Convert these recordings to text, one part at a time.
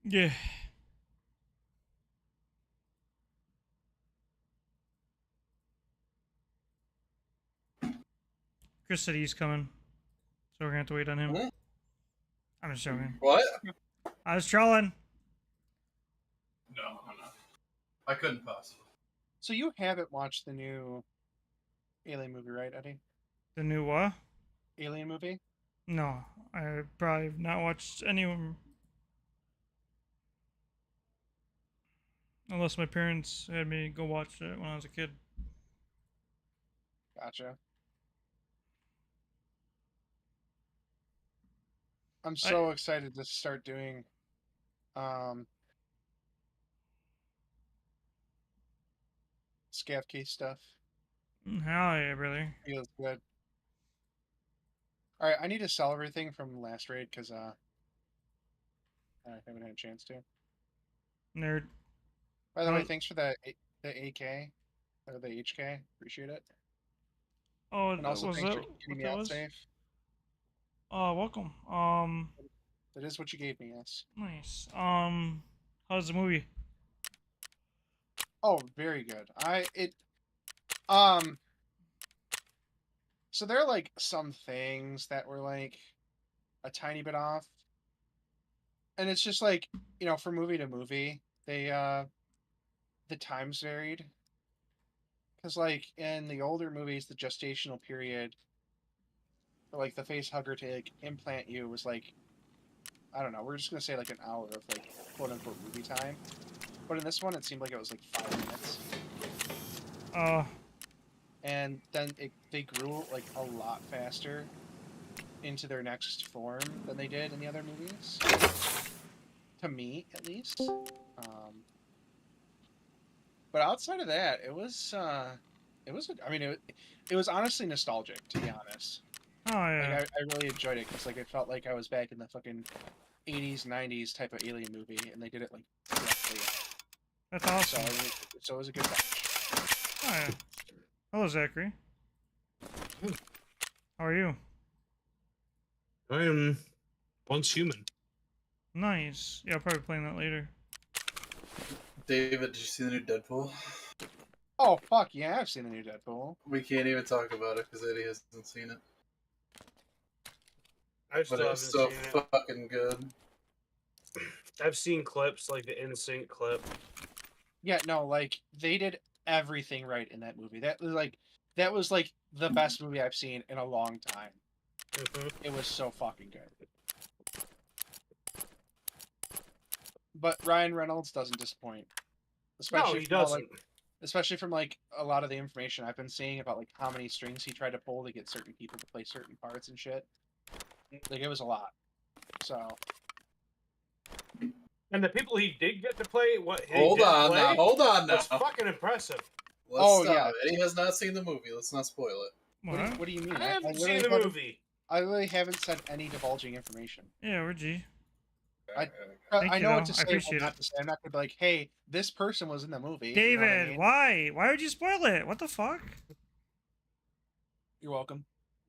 Yeah. Chris said he's coming, so we're gonna have to wait on him. Hmm? I'm just joking. What? I was trolling. No, I'm not. I couldn't possibly. So you haven't watched the new Alien movie, right, Eddie? The new what? Alien movie? No, I probably have not watched any of them. Unless my parents had me go watch it when I was a kid. Gotcha. I'm so excited to start doing scav case stuff. Hell yeah, brother. Feels good. Alright, I need to sell everything from last raid because I haven't had a chance to. Nerd. By the way, thanks for the AK or the HK. Appreciate it. Oh, And also was thanks that for what keeping me that out was? safe. Welcome. That is what you gave me, yes. Nice. How's the movie? Oh, very good. So there are like some things that were like a tiny bit off. And it's just like, you know, from movie to movie, the times varied. Because like in the older movies, the gestational period for like the face hugger to like implant you was like, I don't know, we're just gonna say like an hour of like quote unquote movie time. But in this one it seemed like it was like 5 minutes. And then they grew like a lot faster into their next form than they did in the other movies. To me, at least. But outside of that, it was it was honestly nostalgic, to be honest. Oh yeah. Like I really enjoyed it because like it felt like I was back in the fucking 80s, 90s type of alien movie, and they did it like correctly. That's awesome. So it was a good watch. Oh yeah. Hello, Zachary. How are you? I am once human. Nice. Yeah, I'll probably playing that later. David, did you see the new Deadpool? Oh fuck yeah, I've seen the new Deadpool. We can't even talk about it because Eddie hasn't seen it. I still But haven't it's so seen it. fucking good. I've seen clips like the NSYNC clip. Yeah, no, like they did everything right in that movie. That was like the best movie I've seen in a long time. It was so fucking good. But Ryan Reynolds doesn't disappoint. No, he doesn't. Especially from like a lot of the information I've been seeing about like how many strings he tried to pull to get certain people to play certain parts and shit. Like it was a lot. So. And the people he did get to play, Hold on now. That's fucking impressive. Let's stop. Yeah. Eddie has not seen the movie. Let's not spoil it. What do you mean? I haven't seen the movie. I really haven't said any divulging information. Yeah, we're G. I know what to say, what not to say. I'm not gonna be like, hey, this person was in the movie. David, you know what I mean? why? Why would you spoil it? What the fuck? You're welcome.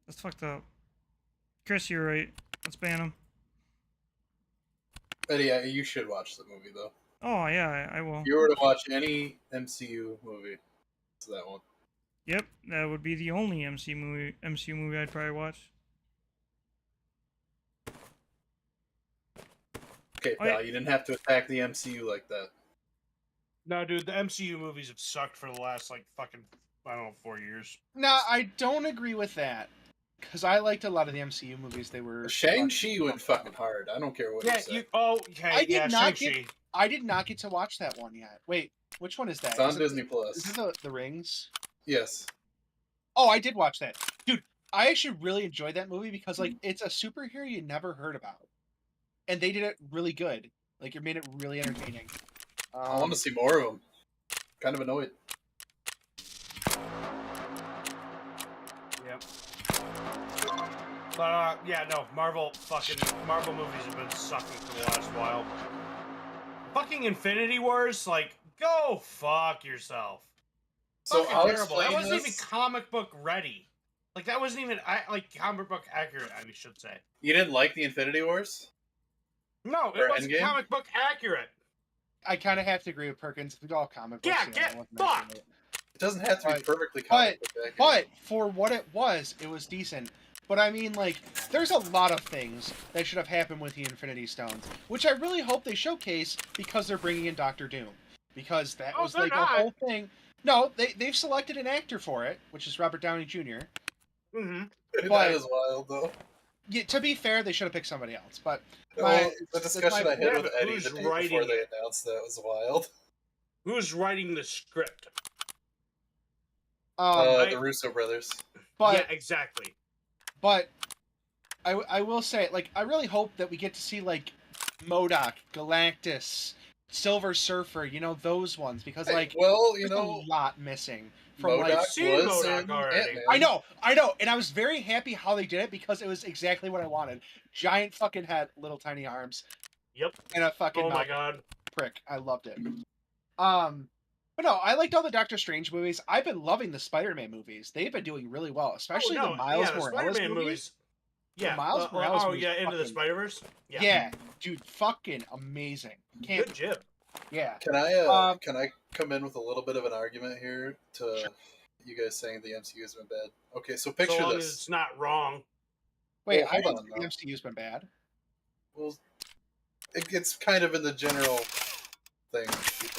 That's fucked up. Chris, you're right. Let's ban him. Eddie, yeah, you should watch the movie though. Oh yeah, I will. If you were to watch any MCU movie, it's that one. Yep, that would be the only MCU movie I'd probably watch. Okay, pal, you didn't have to attack the MCU like that. No, dude, the MCU movies have sucked for the last, like, fucking, I don't know, 4 years. No, I don't agree with that. Because I liked a lot of the MCU movies. They were... Shang-Chi went fucking hard. I don't care what you say. Okay, Shang-Chi. I did not get to watch that one yet. Wait, which one is that? It's on Disney Plus. Is it the Rings? Yes. Oh, I did watch that. Dude, I actually really enjoyed that movie because, like, it's a superhero you never heard about. And they did it really good. Like, it made it really entertaining. I want to see more of them. Kind of annoyed. Yep. But, yeah, no, Marvel movies have been sucking for the last while. Fucking Infinity Wars, like, go fuck yourself. So fucking terrible. That wasn't even comic book ready. Like, that wasn't even, comic book accurate, I should say. You didn't like the Infinity Wars? No, Or it wasn't Endgame? comic book accurate. I kind of have to agree with Perkins. If it's all comic books, Yeah, it get wasn't fucked. accurate. It doesn't have to be But- perfectly comic book accurate. But for what it was decent. But I mean, like, there's a lot of things that should have happened with the Infinity Stones, which I really hope they showcase because they're bringing in Doctor Doom. Because that Oh, was they're like a not. whole thing. No, they've selected an actor for it, which is Robert Downey Jr. Mm-hmm. but- That is wild, though. Yeah, to be fair, they should have picked somebody else. But Well, the that's discussion my- I had Yeah, with but Eddie who's the day writing before they it? announced that was wild. Who's writing the script? The Russo brothers. but Yeah, exactly. But I will say, like, I really hope that we get to see, like, MODOK, Galactus, Silver Surfer, you know, those ones, because, like, well, you there's know, a lot missing from, MODOK like... Seen was MODOK in already. Ant-Man. I know, and I was very happy how they did it, because it was exactly what I wanted. Giant fucking head, little tiny arms, Yep. and a fucking Oh my mouth god. prick. I loved it. But no, I liked all the Doctor Strange movies. I've been loving the Spider-Man movies. They've been doing really well, especially Oh, no, the Miles yeah, the Morales Spider-Man movies. Yeah. Miles Morales oh movie's yeah, Into the fucking- Spider-Verse. Yeah, dude, fucking amazing. Can't, Good jib. yeah. Can I come in with a little bit of an argument here to Sure. you guys saying the MCU has been bad? Okay, so So picture long as this. it's not wrong. Wait, Well, I hold didn't on think the now. MCU's been bad. Well, it's kind of in the general thing.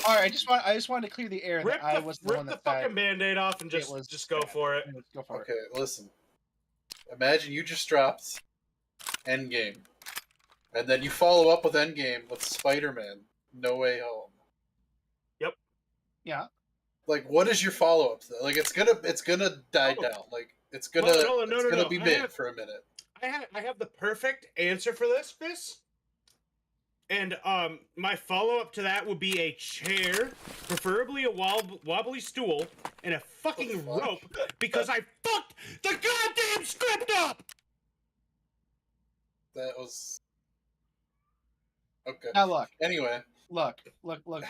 All right, I just wanted to clear the air Rip that I was the one the that fucking Band-Aid off and it was just go bad. for it. Let's go for Okay, listen. Imagine you just dropped Endgame, and then you follow up with Endgame with Spider-Man: No Way Home. Yep. Yeah. Like, what is your follow up to that? Like, it's gonna die Oh. down. Like, it's gonna No. be I mid have- for a minute. I have the perfect answer for this, Chris. And my follow-up to that would be a chair, preferably a wobbly stool, and a fucking What the rope, fuck? because I fucked the goddamn script up! That was okay. Now look, Anyway, look.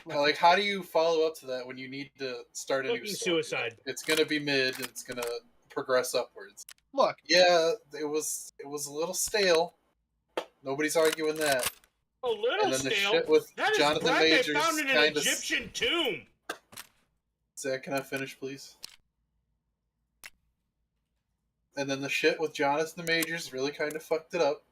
like, how do you follow up to that when you need to start a new Fucking story? suicide. It's gonna be mid. It's gonna progress upwards. Look, Yeah, it was a little stale. Nobody's arguing that. A little And then the stale. shit with That is Jonathan bread they Majors found in an kind of. Egyptian tomb. Zach, can I finish, please? And then the shit with Jonathan Majors really kind of fucked it up.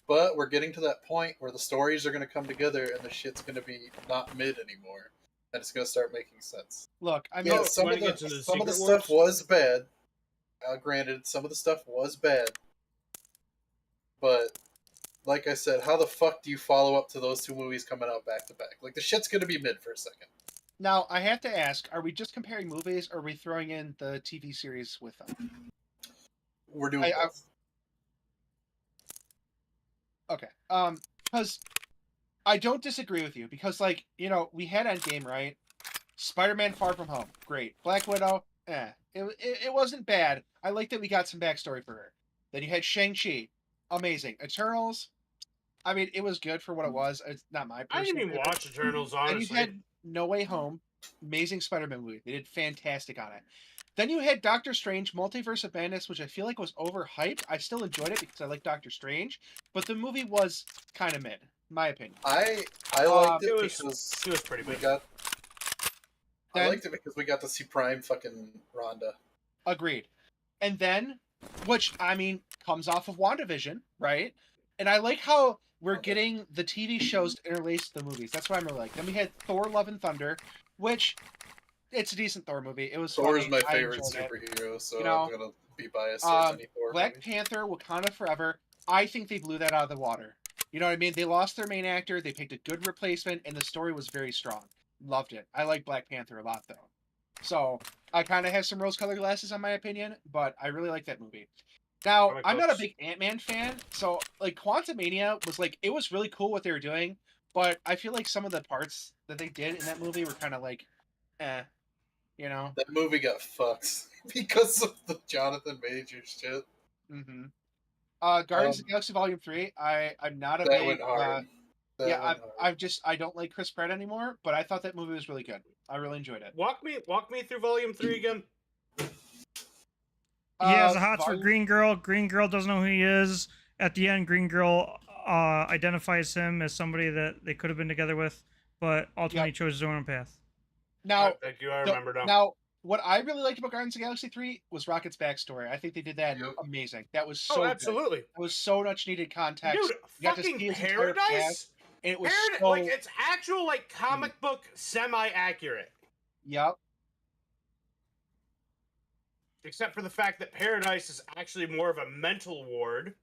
But we're getting to that point where the stories are going to come together and the shit's going to be not mid anymore. And it's going to start making sense. look. I mean, Yeah, No, some when of it gets into the the some of the Secret stuff Wars? was bad. Granted, some of the stuff was bad. But like I said, how the fuck do you follow up to those two movies coming out back to back? Like, the shit's going to be mid for a second. now I have to ask: are we just comparing movies, or are we throwing in the TV series with them? We're doing I- both. Okay. Because I don't disagree with you, because, like, you know, we had Endgame, right? Spider-Man: Far From Home, great. Black Widow, it wasn't bad. I like that we got some backstory for her. Then you had Shang-Chi, amazing. Eternals, I mean, it was good for what it was. It's not my I personal didn't even favorite. watch Eternals, Then you honestly. had No Way Home, amazing Spider-Man movie. They did fantastic on it. Then you had Doctor Strange, Multiverse of Madness, which I feel like was overhyped. I still enjoyed it because I like Doctor Strange, but the movie was kind of mid, in my opinion. I liked it It was- because It was pretty we big. got. I Then- liked it because we got to see Prime fucking Rhonda. Agreed. And then, which, I mean, comes off of WandaVision, right? And I like how we're Okay. getting the TV shows interlaced with the movies. That's what I'm really like. Then we had Thor: Love and Thunder, which it's a decent Thor movie. It was Thor's funny. my I favorite enjoyed it. superhero, so You know, I'm gonna be biased towards any Thor Black movie. Panther, Wakanda Forever. I think they blew that out of the water. You know what I mean? They lost their main actor. They picked a good replacement, and the story was very strong. Loved it. I like Black Panther a lot, though. So I kind of have some rose-colored glasses on my opinion, but I really like that movie. Now, Comic I'm not a books. big Ant-Man fan, so like Quantumania was like, it was really cool what they were doing, but I feel like some of the parts that they did in that movie were kind of like, you know. That movie got fucked because of the Jonathan Majors shit. Mm-hmm. Guardians of the Galaxy Volume 3. I'm not a That big. went hard. That Yeah, went hard. I don't like Chris Pratt anymore, but I thought that movie was really good. I really enjoyed it. Walk me through Volume 3 again. He has a hots for Volume- Green Girl. Green Girl doesn't know who he is. At the end, Green Girl identifies him as somebody that they could have been together with, but ultimately chose his own path. Now, Thank you. I the- remember now. now, what I really liked about Guardians of the Galaxy 3 was Rocket's backstory. I think they did that Yep. amazing. That was Oh, so good. absolutely. That was so much needed context. Dude, You got to fucking see his entire Paradise? past, and it was Paradise, so. like, it's actual, like, comic book semi-accurate. Yep. Except for the fact that Paradise is actually more of a mental ward,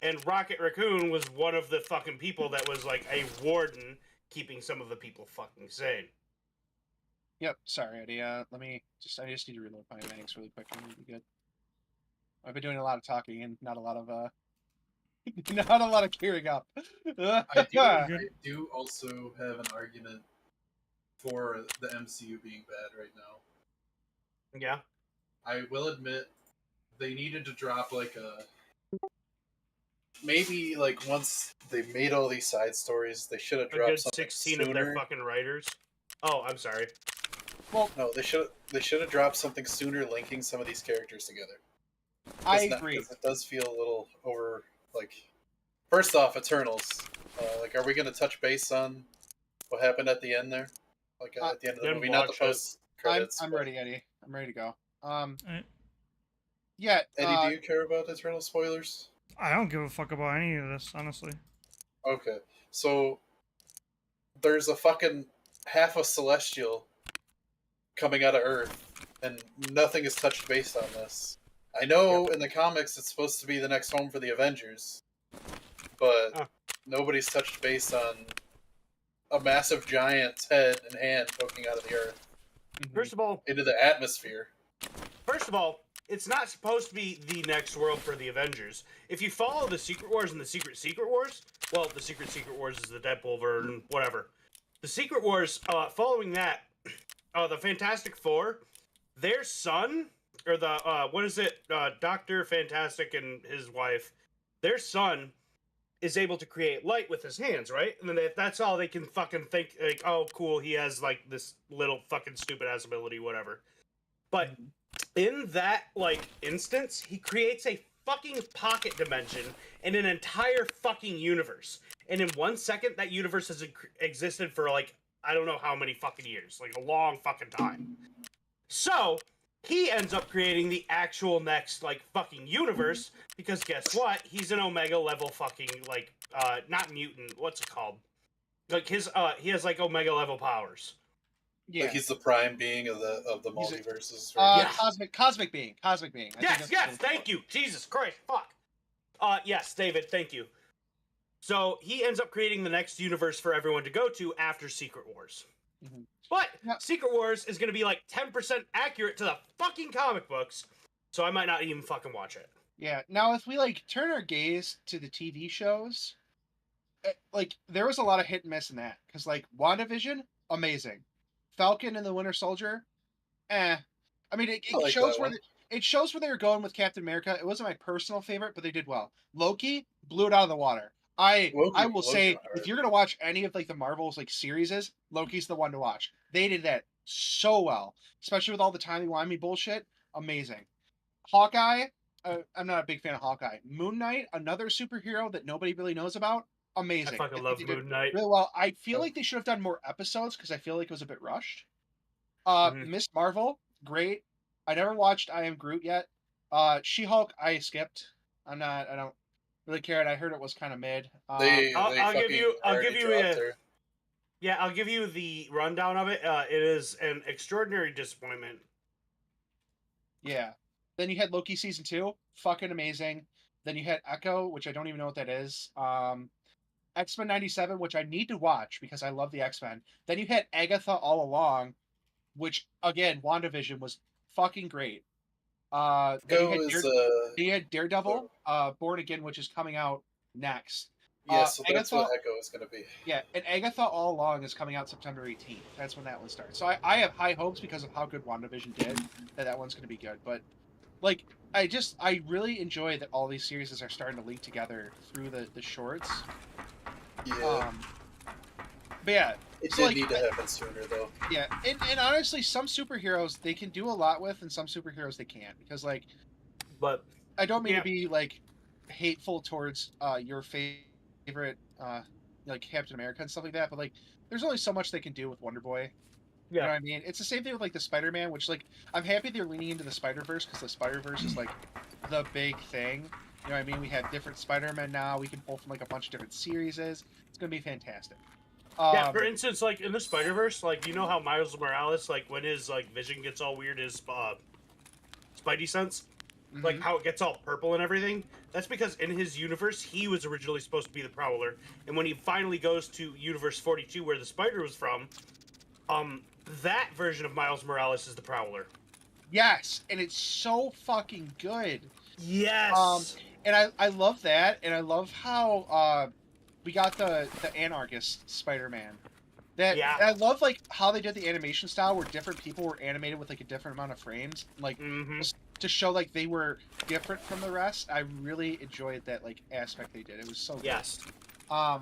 and Rocket Raccoon was one of the fucking people that was, like, a warden keeping some of the people fucking sane. Yep. Sorry, Eddie. Let me just. I just need to reload my mags really quick, and it'll be good. I've been doing a lot of talking and not a lot of not a lot of gearing up. I do also have an argument for the MCU being bad right now. Yeah? I will admit they needed to drop like a maybe like once they made all these side stories, they should have A good dropped something 16 sooner. of their fucking writers. Oh, I'm sorry. Well, No, they should have dropped something sooner, linking some of these characters together. I It's not- agree. 'cause it does feel a little over. Like, first off, Eternals. Like, are we going to touch base on what happened at the end there? Like at the end of the Didn't movie, not the watch it. post credits. I'm but- ready, Eddie. I'm ready to go. Alright. Yeah. Eddie, do you care about Eternal spoilers? I don't give a fuck about any of this, honestly. Okay, so there's a fucking half a Celestial coming out of Earth, and nothing is touched based on this. I know in the comics it's supposed to be the next home for the Avengers, but Huh. nobody's touched base on a massive giant's head and hand poking out of the Earth First of all, into the atmosphere. it's not supposed to be the next world for the Avengers. If you follow the Secret Wars and the Secret Wars, well, the Secret Wars is the Deadpool version, whatever. The Secret Wars, following that, the Fantastic Four, their son, or the, what is it, Dr. Fantastic and his wife, their son is able to create light with his hands, right? And then that's all they can fucking think, like, oh, cool, he has, like, this little fucking stupid-ass ability, whatever. But in that, like, instance, he creates a fucking pocket dimension in an entire fucking universe. And in 1 second, that universe has existed for, like, I don't know how many fucking years. Like, a long fucking time. So, he ends up creating the actual next, like, fucking universe, because guess what? He's an Omega level fucking, like, not mutant, what's it called? Like, he has, like, Omega level powers. Yeah. Like he's the prime being of the He's a- multiverses. Yeah. Cosmic being. I think Yes, that's yes, what it's thank called. you. Jesus Christ, fuck. Yes, David, thank you. So he ends up creating the next universe for everyone to go to after Secret Wars. Mhm. But Yeah. Secret Wars is going to be like 10% accurate to the fucking comic books, so I might not even fucking watch it. Yeah. Now, if we like turn our gaze to the TV shows, like there was a lot of hit and miss in that because like WandaVision, amazing. Falcon and the Winter Soldier, I mean, it I like shows that where one. it shows where they were going with Captain America. It wasn't my personal favorite, but they did well. Loki blew it out of the water. I will Loki say, went hard. if you're gonna watch any of like the Marvels like series, Loki's the one to watch. They did that so well, especially with all the timey-wimey bullshit. Amazing. Hawkeye, I'm not a big fan of Hawkeye. Moon Knight, another superhero that nobody really knows about. Amazing. I fucking think love they did Moon Knight. really well. I feel like they should have done more episodes because I feel like it was a bit rushed. Mhm. Miss Marvel, great. I never watched I Am Groot yet. She-Hulk, I skipped. I don't really care. And I heard it was kind of mid. I'll give you already dropped a- her. Yeah, I'll give you the rundown of it. It is an extraordinary disappointment. Yeah. Then you had Loki season 2, fucking amazing. Then you had Echo, which I don't even know what that is. X-Men 97, which I need to watch because I love the X-Men. Then you had Agatha All Along, which again, WandaVision was fucking great. Then Go is you had Daredevil, Born Again, which is coming out next. yeah, so that's Agatha- what Echo is gonna be. Yeah, and Agatha All Along is coming out September 18th. That's when that one starts. So I have high hopes because of how good WandaVision did that one's going to be good. But like I really enjoy that all these series are starting to link together through the shorts. Yeah, But yeah, it so, did like, need to happen sooner though. yeah, and honestly, some superheroes they can do a lot with, and some superheroes they can't because like But I don't mean Yeah. to be like hateful towards your favorite favorite, like Captain America and stuff like that. But like, there's only so much they can do with Wonder Boy. You know what I mean? It's the same thing with like the Spider-Man, which like I'm happy they're leaning into the Spider-Verse because the Spider-Verse is like the big thing. You know what I mean? We have different Spider-Men now. We can pull from like a bunch of different series. It's gonna be fantastic. Yeah, for instance, like in the Spider-Verse, like you know how Miles Morales, like when his like vision gets all weird, his Spidey sense, like how it gets all purple and everything. That's because in his universe, he was originally supposed to be the Prowler, and when he finally goes to Universe 42, where the Spider was from, that version of Miles Morales is the Prowler. Yes, and it's so fucking good. Yes. And I love that, and I love how we got the anarchist Spider-Man. That Yeah. I love like how they did the animation style where different people were animated with like a different amount of frames, like just to show like they were different from the rest. I really enjoyed that like aspect they did. It was so good. Yes. But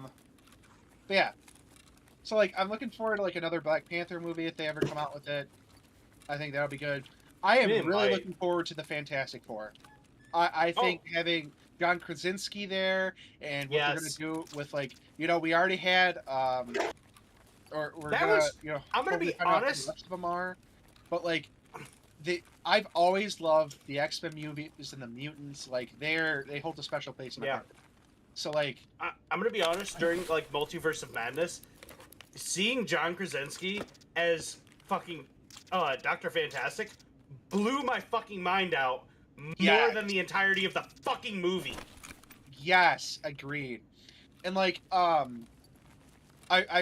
yeah. So like I'm looking forward to like another Black Panther movie if they ever come out with it. I think that'll be good. I am really looking forward to the Fantastic Four. I think having John Krasinski there and what they're gonna do with like we already had or we're I'm gonna be honest. The rest of them are, but like I've always loved the X-Men movies and the mutants. Like they hold a special place in my heart. So like I'm gonna be honest. During like Multiverse of Madness, seeing John Krasinski as fucking Dr. Fantastic blew my fucking mind out more than the entirety of the fucking movie. Yes, agreed. And like I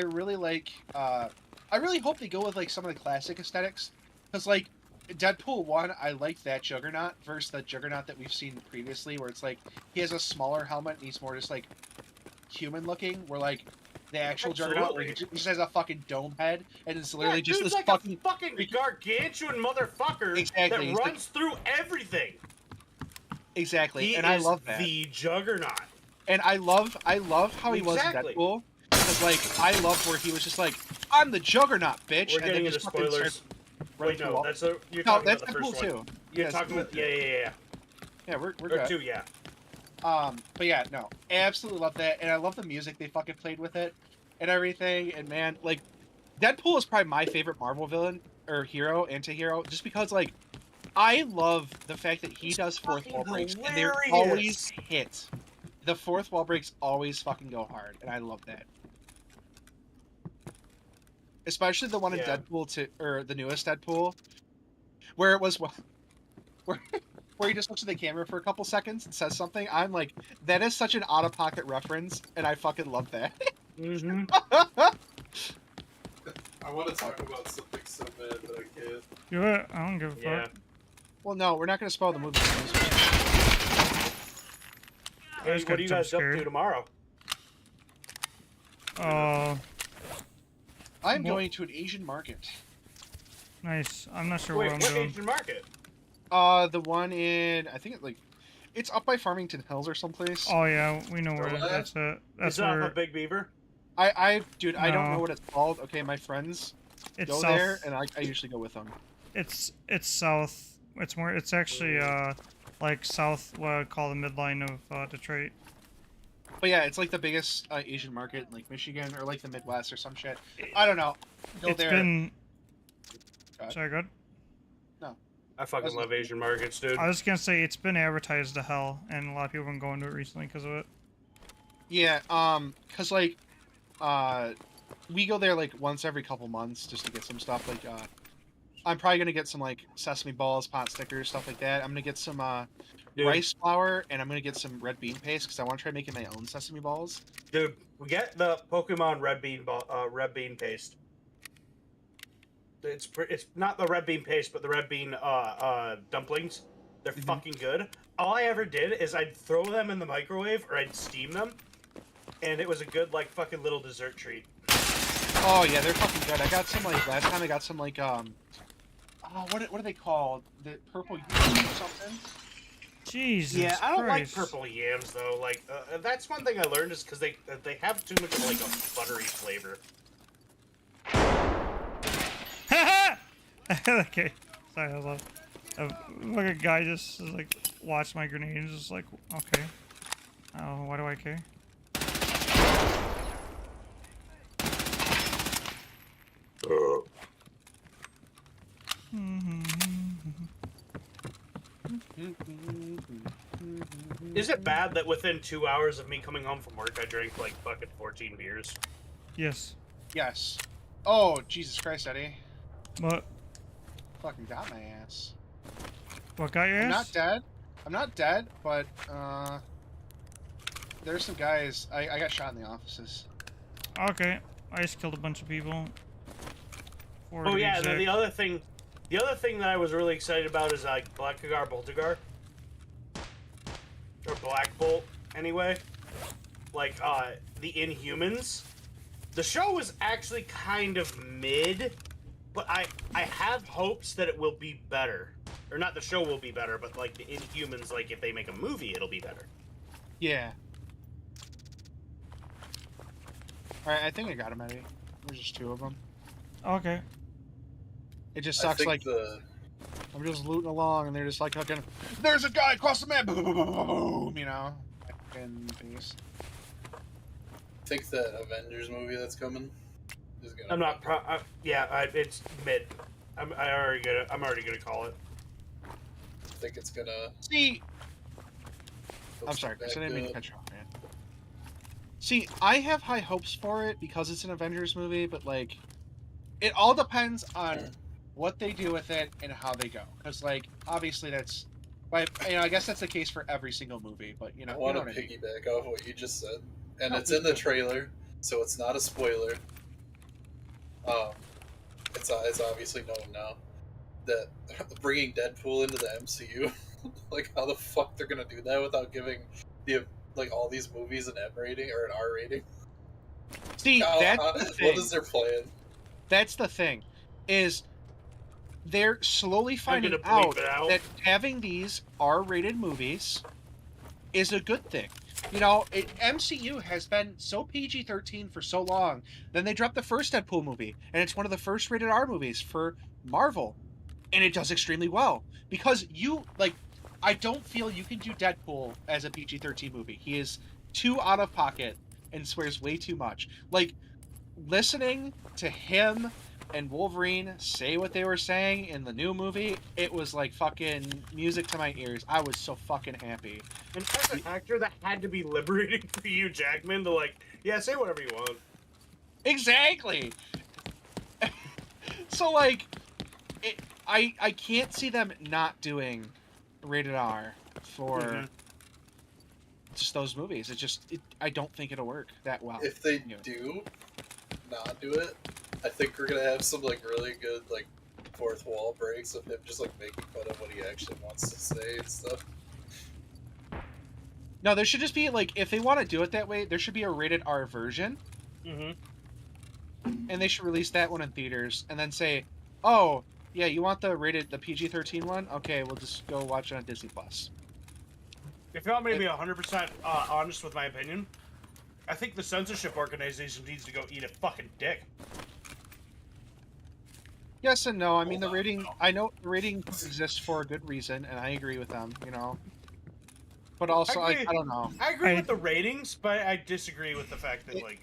really like I really hope they go with like some of the classic aesthetics because like Deadpool 1 I like that Juggernaut versus the Juggernaut that we've seen previously where it's like he has a smaller helmet and he's more just like human looking where like the actual Juggernaut where he just has a fucking dome head and it's literally just this like fucking a fucking gargantuan motherfucker that runs through everything. Exactly. He and is I love that. The Juggernaut. And I love how he was in Deadpool. Because like I love where he was just like, I'm the Juggernaut, bitch. We're getting into spoilers. Wait, no, that's you're talking about the first one. Too. You're talking about yeah, we're good. Two, yeah. But yeah, no, absolutely love that, and I love the music they fucking played with it, and everything. And man, like, Deadpool is probably my favorite Marvel villain or hero, anti-hero, just because like, I love the fact that he does fourth wall breaks, and they're always hit. The fourth wall breaks always fucking go hard, and I love that. Especially the one in Deadpool 2, or the newest Deadpool, where it was where he just looks at the camera for a couple seconds and says something. I'm like, that is such an out-of-pocket reference, and I fucking love that. I want to talk about something so bad that I can't. Do it. I don't give a fuck. Well, no, we're not going to spoil the movie. Hey, what are you guys up to tomorrow? I'm going to an Asian market. Nice. I'm not sure what I'm doing. Asian market? The one in it's up by Farmington Hills or someplace. Oh yeah, we know where that's at. That's where. Is Big Beaver? Dude, I don't know what it's called. Okay, my friends go south. There, and I usually go with them. It's south. It's more. It's actually like south. What I call the midline of Detroit. But yeah, it's like the biggest Asian market in like Michigan or like the Midwest or some shit. I don't know. It's been. Sorry, good. No. I fucking love Asian markets, dude. I was gonna say it's been advertised to hell, and a lot of people have been going to it recently because of it. Yeah, cause like, we go there like once every couple months just to get some stuff. Like, I'm probably gonna get some like sesame balls, pot stickers, stuff like that. I'm gonna get some rice flour, and I'm gonna get some red bean paste because I want to try making my own sesame balls. Dude, we get the Pokemon red bean paste. It's not the red bean paste, but the red bean dumplings. They're fucking good. All I ever did is I'd throw them in the microwave or I'd steam them, and it was a good like fucking little dessert treat. Oh yeah, they're fucking good. I got some like last time. I got some like what are they called? The purple yams or something. Jesus. Yeah, I don't Christ. like purple yams though. Like that's one thing I learned is because they have too much of like a buttery flavor. Okay, sorry, I love. Like a guy just like watched my grenade and just like, okay. Oh, why do I care? Is it bad that within 2 hours of me coming home from work, I drank like fucking 14 beers? Yes. Yes. Oh, Jesus Christ, Eddie. What? Fucking got my ass. What got your I'm not ass? dead. I'm not dead, but there's some guys. I got shot in the offices. Okay. I just killed a bunch of people. Four to Oh be yeah, and then exact. the other thing that I was really excited about is like Blackagar Boltagar. Or Black Bolt, anyway. Like, the Inhumans. The show was actually kind of mid, but I have hopes that it will be better. Or not the show will be better, but like the Inhumans, like if they make a movie, it'll be better. Yeah. Alright, I think I got him, Eddie. There's just 2 of them. Okay. It just I sucks, think like, the I'm just looting along, and they're just like, fucking, there's a guy across the map! Boom, boom, boom, boom, boom, you know? Fucking face. that Avengers movie that's coming is gonna. I'm not it's mid. I'm already gonna call it. I think it's gonna. See, I'm looks sorry, that Chris, I didn't mean to good. cut you off, man. See, I have high hopes for it because it's an Avengers movie, but, like, it all depends on what they do with it and how they go. Because, like, obviously that's, but I guess that's the case for every single movie. But I want to piggyback off what you just said, and No, it's please in the do. trailer, so it's not a spoiler. It's obviously known now that bringing Deadpool into the MCU, like how the fuck they're gonna do that without giving the like all these movies an M rating or an R rating? See, that's the thing. What is their plan? That's the thing, is they're slowly finding gonna out bleep it out. that having these R-rated movies is a good thing. You know, MCU has been so PG-13 for so long. Then they dropped the first Deadpool movie, and it's one of the first rated R movies for Marvel, and it does extremely well because I don't feel you can do Deadpool as a PG-13 movie. He is too out of pocket and swears way too much. Like, listening to him and Wolverine say what they were saying in the new movie, it was like fucking music to my ears. I was so fucking happy. And as an actor, that had to be liberating for you, Jackman, to like, yeah, say whatever you want. Exactly. So like, I can't see them not doing rated R for just those movies. I don't think it'll work that well. If they do not do it, I think we're gonna have some like really good like fourth wall breaks of him just like making fun of what he actually wants to say and stuff. No, there should just be like, if they want to do it that way, there should be a rated R version, Mm-hmm. and they should release that one in theaters, and then say, "Oh, yeah, you want the PG-13 one? Okay, we'll just go watch it on Disney Plus." If you want me to be 100% honest with my opinion, I think the censorship organization needs to go eat a fucking dick. Yes and no. I mean, Hold on. the rating. I know the rating exists for a good reason, and I agree with them. You know, but also, I agree. I don't know. I agree with the ratings, but I disagree with the fact that, like...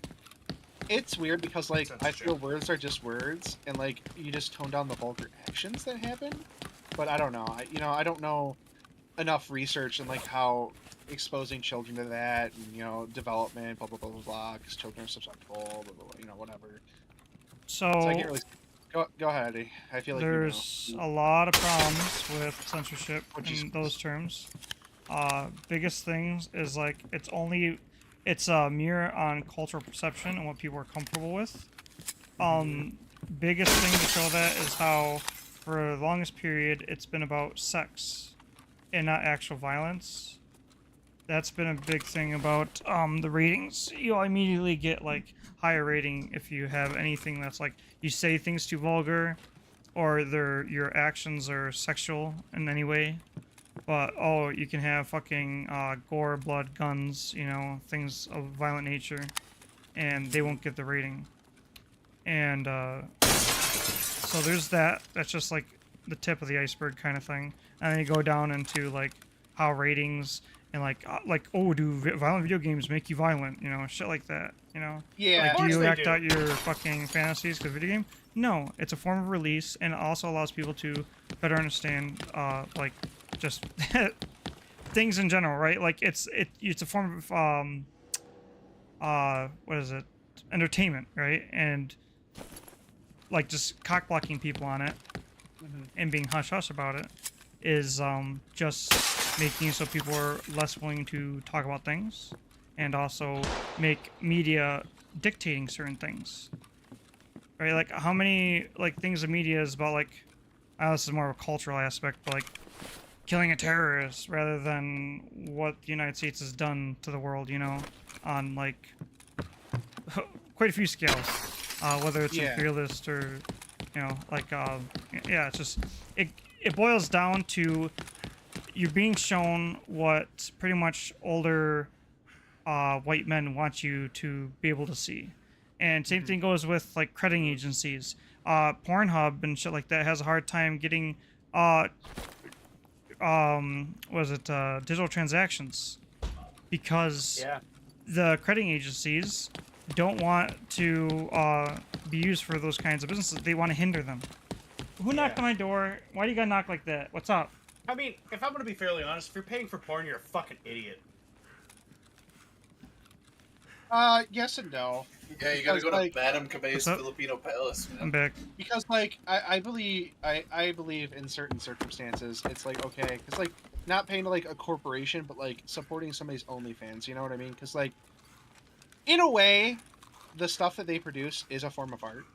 It's weird because, like, I Censorship. feel words are just words, and, like, you just tone down the vulgar actions that happen. But I don't know. I don't know enough research and, like, how exposing children to that, and, development, blah, blah, blah, blah, blah, because children are susceptible, blah, blah, blah, whatever. So I can't really... Go ahead, Eddie. I feel like there's a lot of problems with censorship in those terms. Biggest things is like it's a mirror on cultural perception and what people are comfortable with. Biggest thing to show that is how for the longest period it's been about sex and not actual violence. That's been a big thing about the ratings. You'll immediately get like higher rating if you have anything that's like you say things too vulgar or your actions are sexual in any way. But you can have fucking gore, blood, guns, things of violent nature, and they won't get the rating. And so there's that. That's just like the tip of the iceberg kind of thing. And then you go down into like how ratings and do violent video games make you violent? Shit like that. Yeah. Like, do you they act do. out your fucking fantasies because video game? No, it's a form of release, and it also allows people to better understand just things in general, right? Like it's a form of what is it? Entertainment, right? And like just cock blocking people on it and being hush hush about it is just making it so people are less willing to talk about things, and also make media dictating certain things, right? Like how many like things in media is about like, this is more of a cultural aspect, but like killing a terrorist rather than what the United States has done to the world, you know, on like quite a few scales, whether it's imperialist or, you know, like yeah, it's just it boils down to you're being shown what pretty much older white men want you to be able to see. And same thing goes with like crediting agencies. Pornhub and shit like that has a hard time getting digital transactions because the crediting agencies don't want to be used for those kinds of businesses. They want to hinder them. Who knocked on my door? Why do you gotta knock like that? What's up? I mean, if I'm gonna be fairly honest, if you're paying for porn, you're a fucking idiot. Yes and no. Yeah, you gotta go to Madame Kabe's up? Filipino Palace, man. I'm back. Because like I believe in certain circumstances it's like okay, because like not paying to like a corporation, but like supporting somebody's OnlyFans. You know what I mean? Because like in a way, the stuff that they produce is a form of art.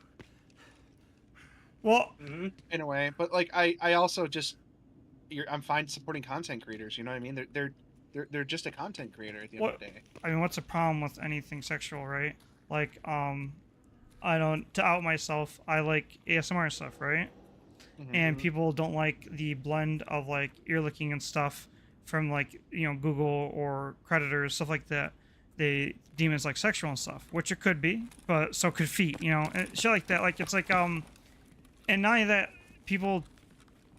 Well, in a way, but like I also just I'm fine supporting content creators. You know what I mean? They're just a content creator at the end of the day. I mean, what's the problem with anything sexual, right? Like, I don't, to out myself, I like ASMR stuff, right? And people don't like the blend of like ear licking and stuff from like, you know, Google or creditors, stuff like that. They deem it as like sexual and stuff, which it could be, but so could feet, you know, and shit like that. Like, it's like, and not only that, people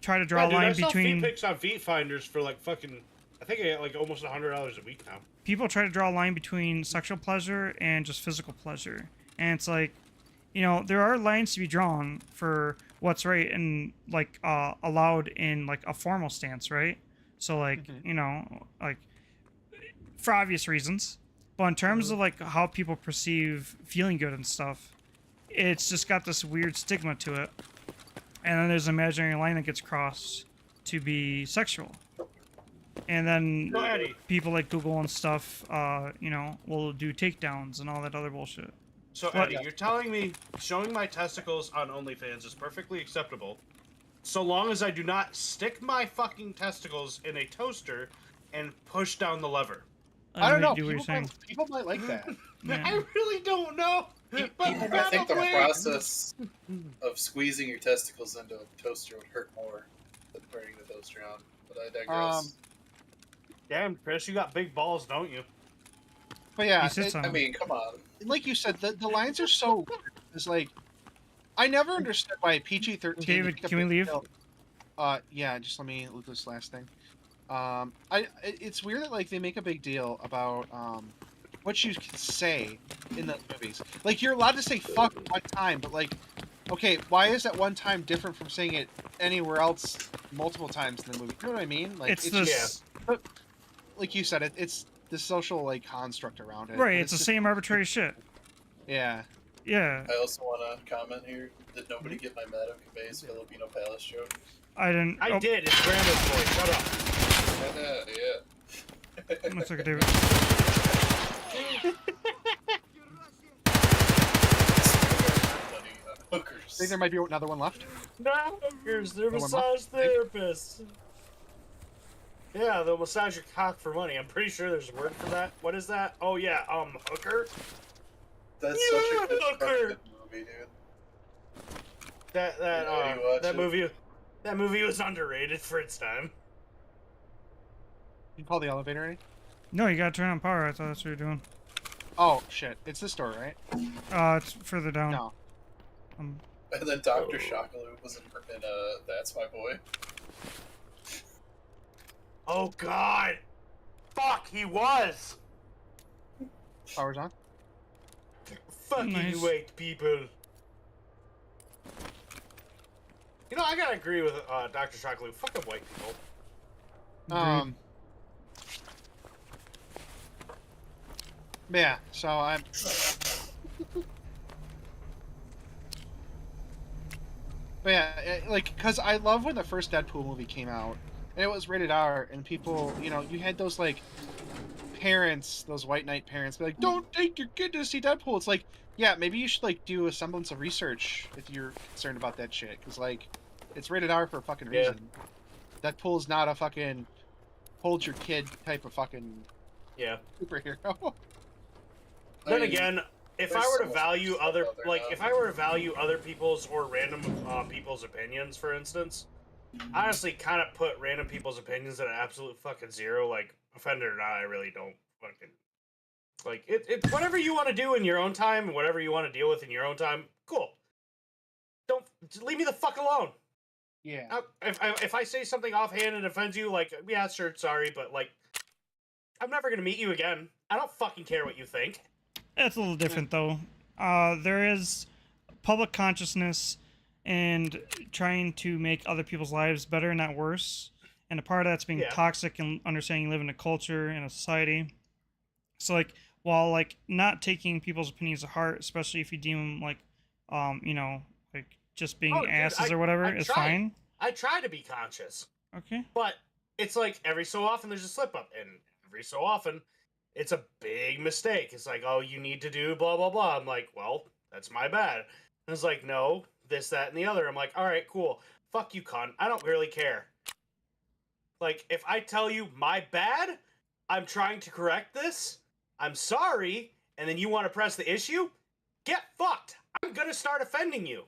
try to draw a line between. I feet pics on Feet Finders for like fucking, I think I get like almost $100 a week now. People try to draw a line between sexual pleasure and just physical pleasure. And it's like, you know, there are lines to be drawn for what's right and like allowed in like a formal stance, right? So like, you know, like for obvious reasons. But in terms of like how people perceive feeling good and stuff, it's just got this weird stigma to it. And then there's an imaginary line that gets crossed to be sexual. And then people like Google and stuff, you know, will do takedowns and all that other bullshit. So, Eddie, you're telling me showing my testicles on OnlyFans is perfectly acceptable, so long as I do not stick my fucking testicles in a toaster and push down the lever. I don't know. People might like that. Yeah. I really don't know. But I think the process of squeezing your testicles into a toaster would hurt more than turning the toaster on. But I digress. Damn, Chris, you got big balls, don't you? But yeah, I mean, come on. Like you said, the lines are so weird. It's like I never understood why PG-13. David, can we leave? Yeah, just let me look at this last thing. It's weird that like they make a big deal about what you can say in the movies. Like you're allowed to say fuck one time, but like, okay, why is that one time different from saying it anywhere else multiple times in the movie? You know what I mean? Like it's this, but, like you said, it's the social like construct around it. Right, it's the same arbitrary shit. Yeah. Yeah. I also want to comment here. Did nobody get my Madame Kabe's Filipino Palace joke? I didn't. I did. It's Brandon's voice. Shut up. Yeah. Looks like a David. Hookers. I think there might be another one left. No, hookers. They're massage therapists. Yeah, they'll massage your cock for money. I'm pretty sure there's a word for that. What is that? Oh yeah, hooker. That's You're such a a hooker. good movie, dude. That movie was underrated for its time. You call the elevator, Eddie? No, you gotta turn on power. I thought that's what you're doing. Oh shit! It's this door, right? It's further down. No. And then Dr. Shockaloo was in That's My Boy. Oh god! Fuck, he was! Power's on. Fucking Nice. white people. You know, I gotta agree with Dr. Shockaloo. Fucking white people. Agreed. Yeah, so I'm. But yeah, like, because I love when the first Deadpool movie came out, and it was rated R, and people, you had those, like, parents, those white knight parents, be like, don't take your kid to see Deadpool. It's like, yeah, maybe you should, like, do a semblance of research if you're concerned about that shit, because, like, it's rated R for a fucking Yeah. reason. Deadpool's not a fucking hold your kid type of fucking Yeah. superhero. I Then mean, again, if I there's were so to much value stuff other, out there like, now. if I were to value other people's or random people's opinions, for instance, I honestly kind of put random people's opinions at an absolute fucking zero. Like, offended or not, I really don't fucking like it. Whatever you want to do in your own time, whatever you want to deal with in your own time, cool. Don't just leave me the fuck alone. Yeah. If I say something offhand and offends you, like, yeah, sure, sorry, but like, I'm never gonna meet you again. I don't fucking care what you think. It's a little different though. There is public consciousness and trying to make other people's lives better, not worse. And a part of that's being Yeah. toxic and understanding you live in a culture and a society. So like while like not taking people's opinions to heart, especially if you deem them like like just being Oh, dude, asses or whatever, is try. fine. I try to be conscious, Okay. but it's like every so often there's a slip up, and every so often it's a big mistake. It's like, oh, you need to do blah blah blah. I'm like, well, that's my bad. And it's like, no, this, that, and the other. I'm like, all right, cool. Fuck you, cunt. I don't really care. Like, if I tell you my bad, I'm trying to correct this. I'm sorry, and then you want to press the issue, get fucked. I'm gonna start offending you.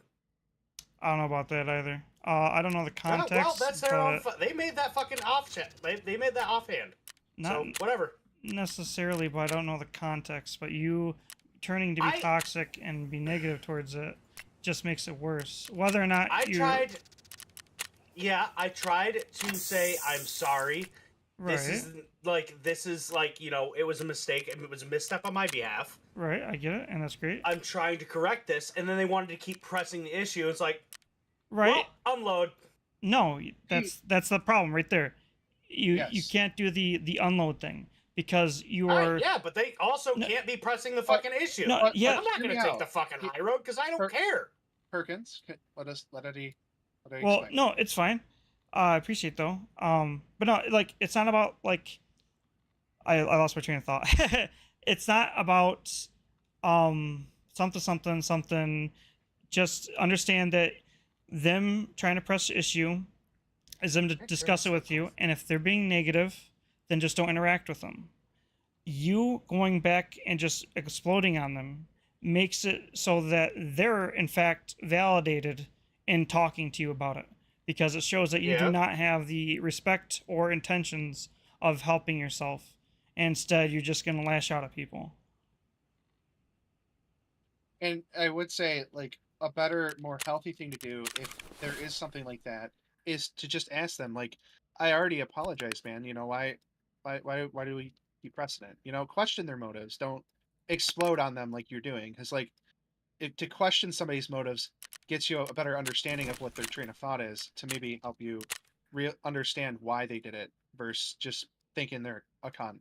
I don't know about that either. I don't know the context. Well, that's their own. but They made that fucking off. They made that offhand. not So whatever. necessarily, but I don't know the context. But you turning to be toxic and be negative towards it just makes it worse. Whether or not I you tried. Yeah, I tried to say I'm sorry. right, This is like, it was a mistake and it was a misstep on my behalf. right, I get it, and that's great. I'm trying to correct this, and then they wanted to keep pressing the issue. It's like, Right? well, unload. No, that's the problem right there. You Yes. can't do the unload thing because you are Yeah, but they also can't be pressing the fucking issue. no, Like, yeah. I'm not Hear going me to take out. the fucking high road because I don't care. Perkins, let Eddie Well, explain. no, it's fine. I appreciate though. But no, like it's not about like I lost my train of thought. It's not about something. Just understand that them trying to press the issue is them to discuss it with you, and if they're being negative, then just don't interact with them. You going back and just exploding on them makes it so that they're in fact validated in talking to you about it because it shows that you do Yeah. not have the respect or intentions of helping yourself. Instead, you're just going to lash out at people. And I would say, like, a better, more healthy thing to do if there is something like that is to just ask them, like, I already apologized, man. Why do we keep pressing it? Question their motives. Don't explode on them like you're doing. Because, like, to question somebody's motives gets you a better understanding of what their train of thought is to maybe help you understand why they did it versus just thinking they're a cunt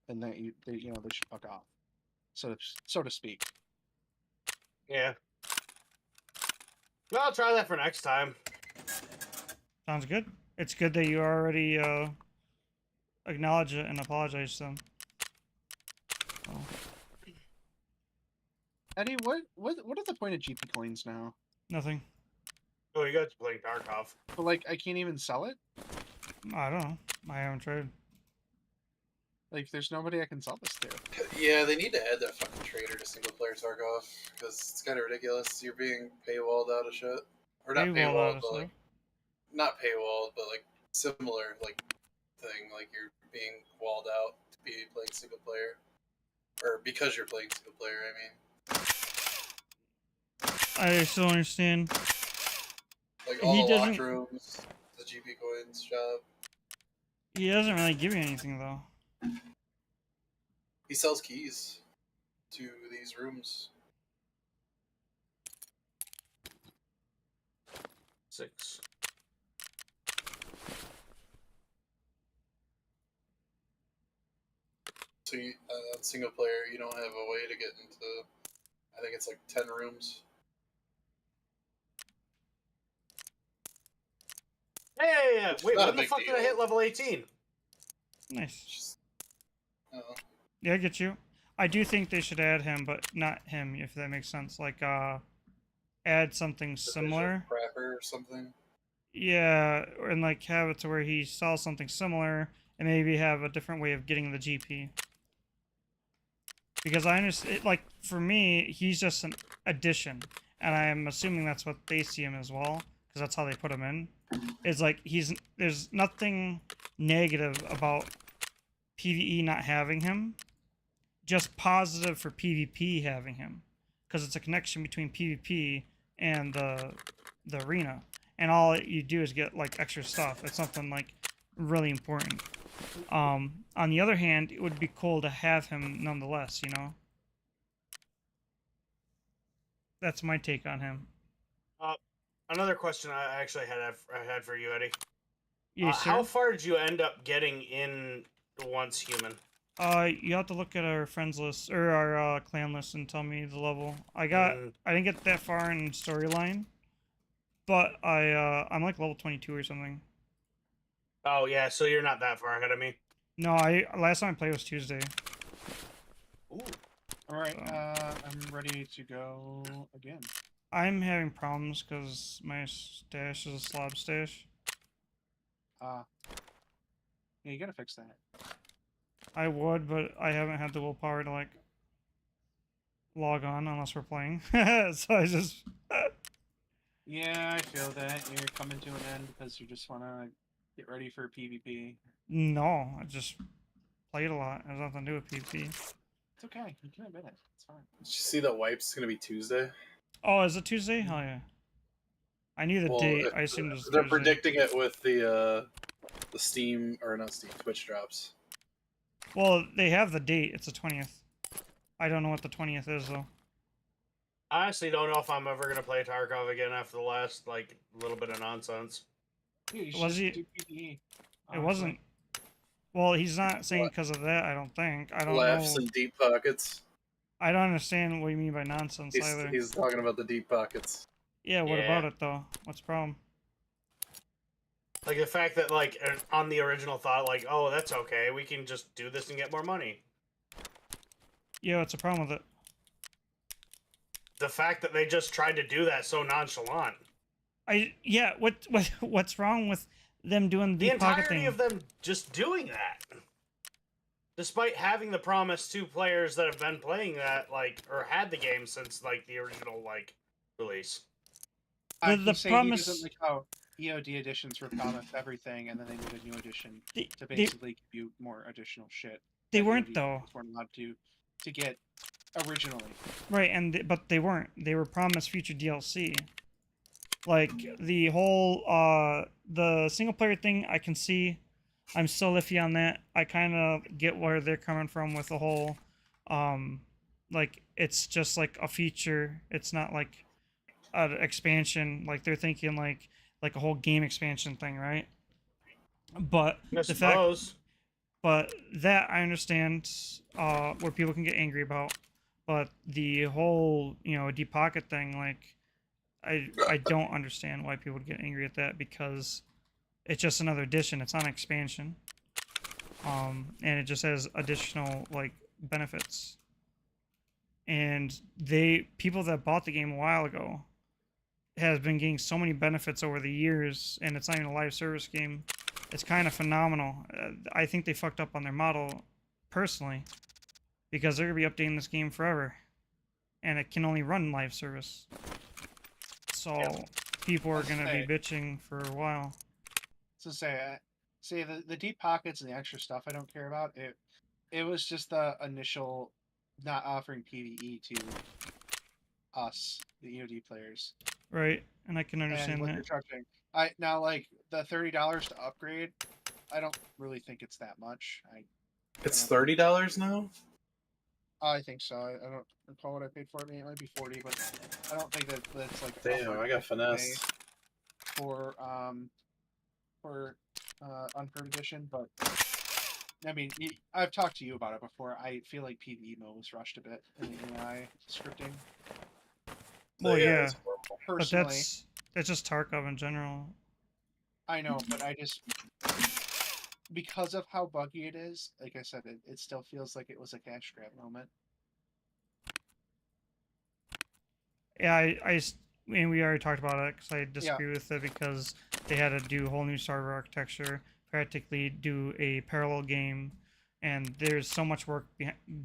and that they should fuck off, so to speak. Yeah. Well, I'll try that for next time. Sounds good. It's good that you already acknowledge it and apologize to them. Oh. Eddie, what is the point of GP coins now? Nothing. Oh, you guys playing Tarkov. But, like, I can't even sell it? I don't know. I haven't tried. Like, there's nobody I can sell this to. Yeah, they need to add that fucking trader to single player Tarkov because it's kind of ridiculous. You're being paywalled out of shit, or not Paywalled out paywalled, of but stuff. like not paywalled, but like similar like thing. Like you're being walled out to be playing single player, or because you're playing single player. I mean, I still understand. like all He the doesn't- locked rooms, the GP coins shop. He doesn't really give you anything though. He sells keys to these rooms. 6. so single player, you don't have a way to get into. I think it's like 10 rooms. Yeah. Which is Wait, not a when the big fuck did I deal. hit level 18? Nice. Just, Yeah, I get you. I do think they should add him, but not him, if that makes sense. Like, add something similar. Crapper or something. Yeah, and like have it to where he saw something similar, and maybe have a different way of getting the GP. Because I understand, like, for me, he's just an addition, and I'm assuming that's what they see him as well, because that's how they put him in. Is like there's nothing negative about PvE not having him, just positive for PvP having him, because it's a connection between PvP and the arena, and all you do is get like extra stuff. It's something like really important. On the other hand, it would be cool to have him nonetheless, you know? That's my take on him. Another question I actually had for you, Eddie. Yeah, How sir? far did you end up getting in once human? You have to look at our friends list, or our clan list, and tell me the level. I didn't get that far in storyline, but I'm like level 22 or something. Oh yeah, so you're not that far ahead of me. No, last time I played was Tuesday. Ooh. All right. So. I'm ready to go again. I'm having problems because my stash is a slob stash. Yeah, you gotta fix that. I would, but I haven't had the willpower to like log on unless we're playing. So I just. Yeah, I feel that you're coming to an end because you just wanna get ready for PvP. No, I just played a lot. It has nothing to do with PvP. It's okay. You can admit it. It's fine. Did you see that Wipes is gonna be Tuesday? Oh, is it Tuesday? Hell yeah. I knew the date. I assumed it was They're Tuesday. predicting it with the Steam, or not Steam, Twitch drops. Well, they have the date. It's the 20th. I don't know what the 20th is, though. I honestly don't know if I'm ever gonna play Tarkov again after the last like little bit of nonsense. Dude, you should Was just he- do PvE. It honestly. wasn't. Well, he's not saying because of that, I don't think. I don't Laughs know. and deep pockets. I don't understand what you mean by nonsense either. He's talking about the deep pockets. Yeah, what Yeah. about it, though? What's the problem? Like the fact that like on the original thought, like, oh, that's okay, we can just do this and get more money. Yeah, what's the problem with it? The fact that they just tried to do that so nonchalant. What's wrong with them doing The the pocket entirety thing? of them just doing that. Despite having the promise to players that have been playing that, like, or had the game since, like, the original, like, release. The promise- He doesn't like how EOD editions were promised everything, and then they made a new edition They- to they- basically give you more additional shit. They that weren't, EOD though. editions weren't allowed to get originally. Right, but they weren't. They were promised future DLC. Like the whole the single player thing, I can see. I'm still iffy on that. I kind of get where they're coming from with the whole, like it's just like a feature. It's not like an expansion. Like they're thinking like a whole game expansion thing, right? But I the fact, suppose. but that I understand where people can get angry about. But the whole, deep pocket thing, like, I don't understand why people would get angry at that, because it's just another addition. It's not an expansion. And it just has additional, like, benefits. And people that bought the game a while ago has been getting so many benefits over the years, and it's not even a live service game. It's kind of phenomenal. I think they fucked up on their model, personally, because they're going to be updating this game forever, and it can only run live service. So people are going to be bitching for a while. So say the deep pockets and the extra stuff I don't care about. It was just the initial not offering PvE to us, the EOD players. Right, and I can understand and what that. they're charging. Now like the $30 to upgrade, I don't really think it's that much. It's $30 now? I think so. I don't recall what I paid for it. I mean, it might be 40, but I don't think that's like Damn, I got finesse. for Unheard Edition. But I mean, I've talked to you about it before. I feel like PvE mode was rushed a bit in the AI scripting. Well, Yeah, yeah, it's horrible. but Personally, that's just Tarkov in general. I know, but I just because of how buggy it is, like I said, it still feels like it was a cash grab moment. Yeah, I mean, we already talked about it because I Yeah. disagree with it because they had to do a whole new server architecture, practically do a parallel game, and there's so much work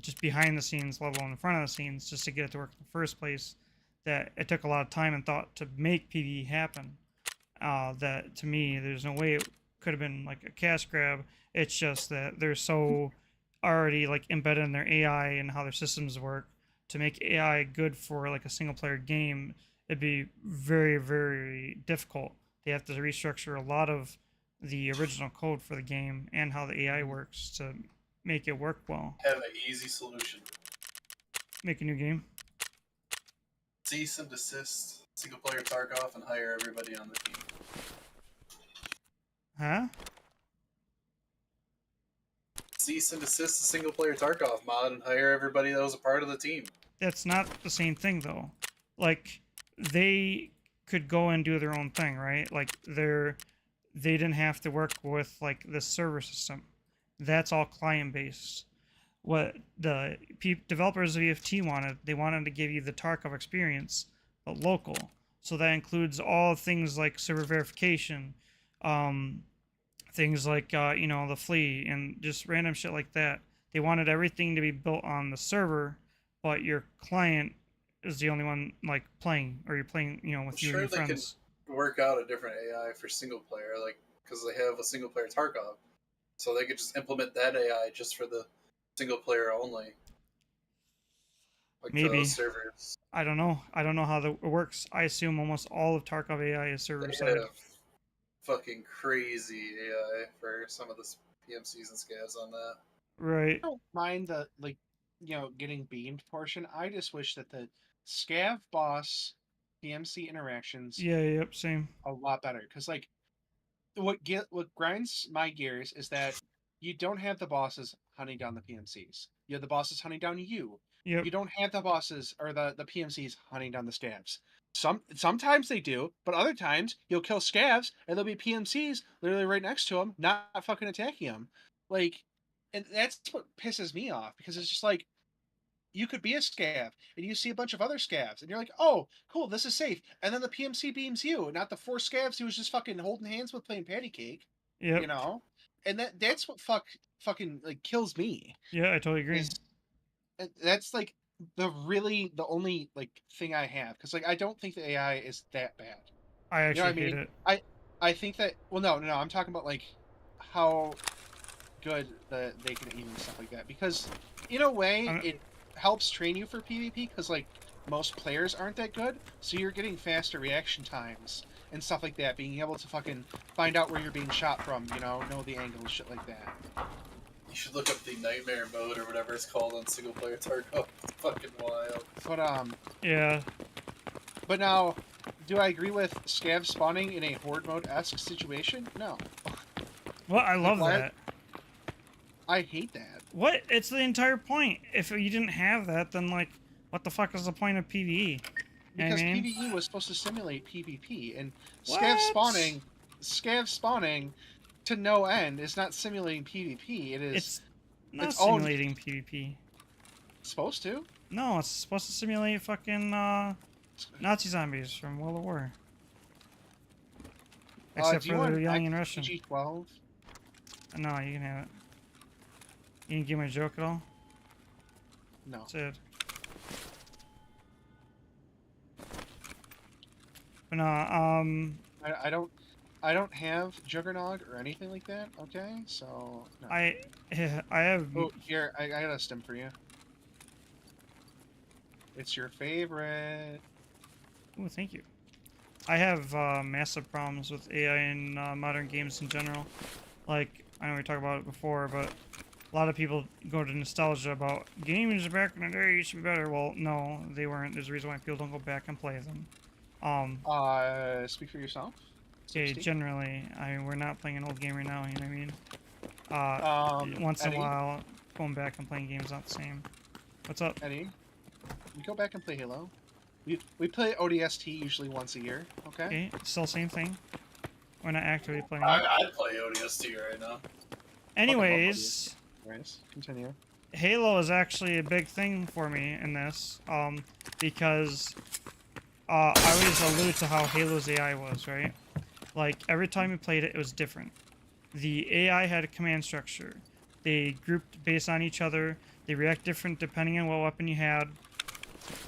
just behind the scenes, level in front of the scenes, just to get it to work in the first place, that it took a lot of time and thought to make PvE happen. That to me, there's no way it could have been like a cash grab. It's just that they're so already like embedded in their AI and how their systems work to make AI good for like a single player game. It'd be very, very difficult. They have to restructure a lot of the original code for the game and how the AI works to make it work well. Have an easy solution. Make a new game. Cease and desist single player Tarkov and hire everybody on the team. Huh? Cease and desist the single player Tarkov mod and hire everybody that was a part of the team. That's not the same thing though. Like they could go and do their own thing, right? Like they didn't have to work with like the server system. That's all client based. What the developers of EFT wanted, they wanted to give you the Tarkov experience, but local. So that includes all things like server verification, things like you know, the flea and just random shit like that. They wanted everything to be built on the server, but your client is the only one like playing, or you're playing, you know, with you and your Sure, they friends. can work out a different AI for single player, like because they have a single player Tarkov, so they could just implement that AI just for the single player only, like for those Maybe. servers. I don't know. I don't know how it works. I assume almost all of Tarkov AI is server They side. have fucking crazy AI for some of the PMCs and scavs on that. Right. I don't mind the getting beamed portion. I just wish that the scav boss PMC interactions Yeah, yep, same. a lot better because like what grinds my gears is that you don't have the bosses hunting down the PMCs. You have the bosses hunting down you. Yep. You don't have the bosses or the PMCs hunting down the scavs. Sometimes they do, but other times you'll kill scavs and there'll be PMCs literally right next to them, not fucking attacking them. Like, and that's what pisses me off because it's just like you could be a scav and you see a bunch of other scavs and you're like, oh, cool, this is safe. And then the PMC beams you, not the four scavs he was just fucking holding hands with playing patty cake. Yep. You know? And that's what fucking like kills me. Yeah, I totally agree. That's like the only like thing I have because like I don't think the AI is that bad. I You know what I actually hate mean? it. I think that no, I'm talking about like how good they can even stuff like that because in a way it helps train you for PvP because like most players aren't that good, so you're getting faster reaction times and stuff like that, being able to fucking find out where you're being shot from, know the angles, shit like that. You should look up the nightmare mode or whatever it's called on single player Tarkov. It's fucking wild. But Yeah. but now, do I agree with scav spawning in a horde mode-esque situation? No. Well, I love why- that. I hate that. What? It's the entire point. If you didn't have that, then like, what the fuck is the point of PvE? You know what I Because mean? PvE was supposed to simulate PvP, and What? scav spawning to no end is not simulating PvP. It is It's not its own- simulating PvP. supposed to. No, it's supposed to simulate fucking Nazi zombies from World War. Except Do you for want they're yelling in Russian. PG-12? No, you can have it. You didn't get my joke at all? No. That's it. But no, I don't have Juggernog or anything like that. Okay, so no. I have. Oh, here I got a stem for you. It's your favorite. Oh, thank you. I have massive problems with AI in modern games in general. Like, I know we talked about it before, but a lot of people go to nostalgia about games back in the day used to be better. Well, no, they weren't. There's a reason why people don't go back and play them. Speak for yourself. Okay, 60? generally, I mean, we're not playing an old game right now, you know what I mean? Once in Eddie? a while, going back and playing games not the same. What's up? Eddie, we go back and play Halo. We play ODST usually once a year. Okay. Okay, still same thing. We're not actively playing. I'd play ODST right now. Anyways, Nice. Continue. Halo is actually a big thing for me in this, because I always alluded to how Halo's AI was, right? Like, every time you played it, it was different. The AI had a command structure. They grouped based on each other. They react different depending on what weapon you had.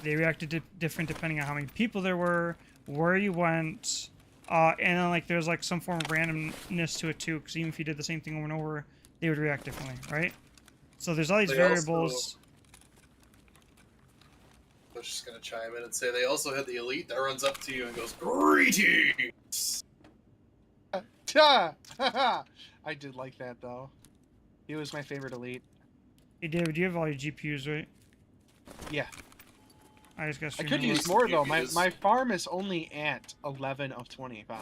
They reacted different depending on how many people there were, where you went, and then, like, there's, like, some form of randomness to it, too, because even if you did the same thing over and over, they would react differently, right? So there's all these variables. I was just gonna chime in and say they also had the elite that runs up to you and goes, "Greetings." I did like that though. He was my favorite elite. Hey, David, you have all your GPUs, right? Yeah. I just got I streamer could use looked. more though. My GPUs. farm is only at 11 of 25.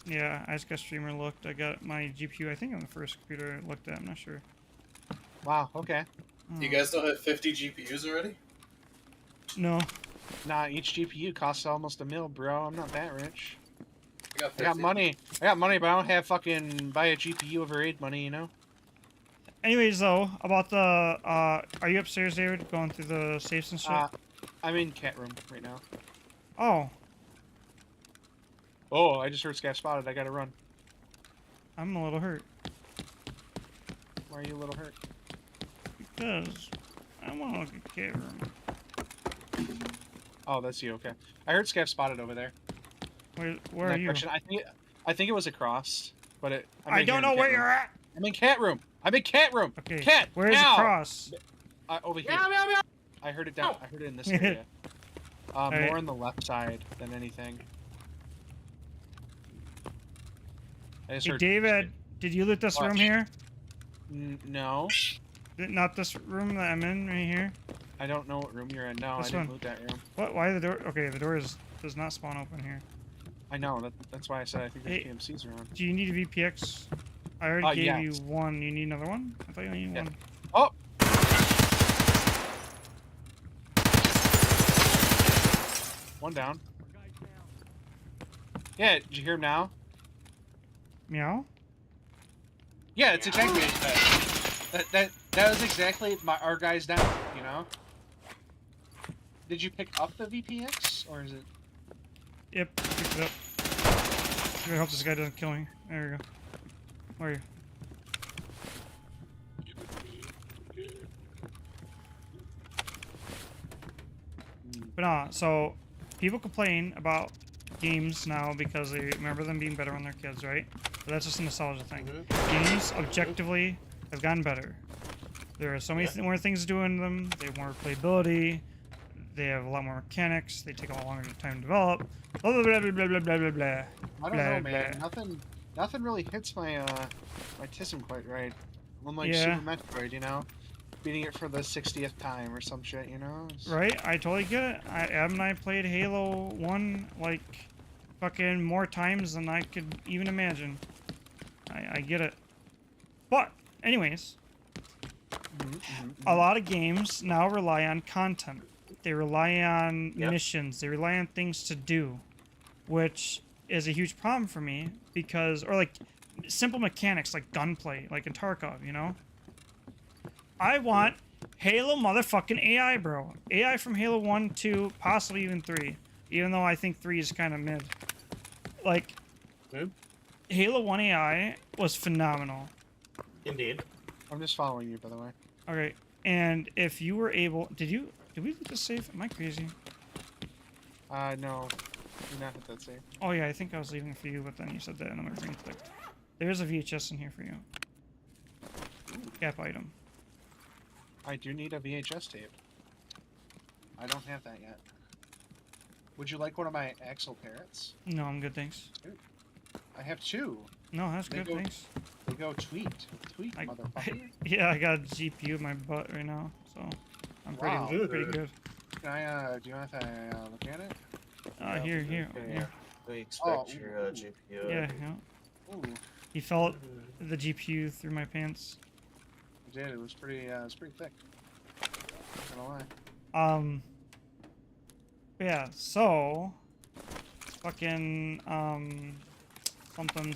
Yeah, I just got streamer looked. I got my GPU, I think, on the first computer I looked at. I'm not sure. Wow. Okay. You guys don't have 50 GPUs already? No. Nah, each GPU costs almost $1 mil, bro. I'm not that rich. I got 50. I got money. But I don't have fucking buy a GPU over aid money. You know. Anyways, though, about the, are you upstairs, David, going through the safes and shit? I'm in cat room right now. Oh, Oh, I just heard Scav spotted. I gotta run. I'm a little hurt. Why are you a little hurt? Because I want to look at cat room. Oh, that's you. Okay. I heard Scav spotted over there. Where In are that you? direction. I think it was across, but it. I'm I in here don't in know the where cat room. you're at! I'm in cat room. I'm in cat room. Okay, Cat. where's ow! across? Over here. Meow, meow, meow. I heard it down. I heard it in this area. Alright. More on the left side than anything. I just Hey, heard. David, did you loot this room Watch. here? No, Not this room that I'm in, right here? I don't know what room you're in. No, This I didn't one. loot that room. What? Why the door? Okay, the door does not spawn open here. I know. That's why I said I think there's Hey. PMCs around. Do you need a VPX? I already gave yes. you one. You need another one? I thought you only needed Yeah. one. Oh. One down. Yeah, did you hear him now? Meow? Yeah, it's exactly that was exactly our guy's down, you know? Did you pick up the VPX or is it Yep, picked it up. I hope this guy doesn't kill me. There we go. Where are you? But so people complain about games now because they remember them being better when they're kids, right? But that's just a nostalgia thing. Games objectively have gotten better. There are so many more things to do in them. They have more replayability. They have a lot more mechanics. They take a lot longer time to develop. Blah blah blah blah blah blah blah blah. I don't Blah, know, man. blah. Nothing really hits my my TISM quite right. Unlike Yeah. Super Metroid, you know? Beating it for the 60th time or some shit, you know? It's- Right? I totally get it. Adam and I played Halo 1 like fucking more times than I could even imagine. I get it. But, anyways, a lot of games now rely on content. They rely on missions. They rely on things to do, which is a huge problem for me because, or like simple mechanics like gunplay, like in Tarkov, you know? I want Halo motherfucking AI, bro. AI from Halo 1, 2, possibly even 3. Even though I think 3 is kind of mid. Like, Halo 1 AI was phenomenal. Indeed. I'm just following you, by the way. Okay, and if you were able... Did we loot this safe? Am I crazy? No. Do not hit that save. Oh yeah, I think I was leaving it for you, but then you said that and my brain clicked. There's a VHS in here for you. Gap item. I do need a VHS tape. I don't have that yet. Would you like one of my Axel parrots? No, I'm good, thanks. I have two. No, that's They good, go- thanks. They go tweet. Tweet, I- motherfucker. Yeah, I got a GPU in my butt right now, so I'm Wow. pretty good. Can I, do you mind if I look at it? Here. We expect Oh, your ooh. GPU. Yeah, Ooh, He felt the GPU through my pants. I did. It was pretty thick. Not gonna lie. Yeah, so fucking something.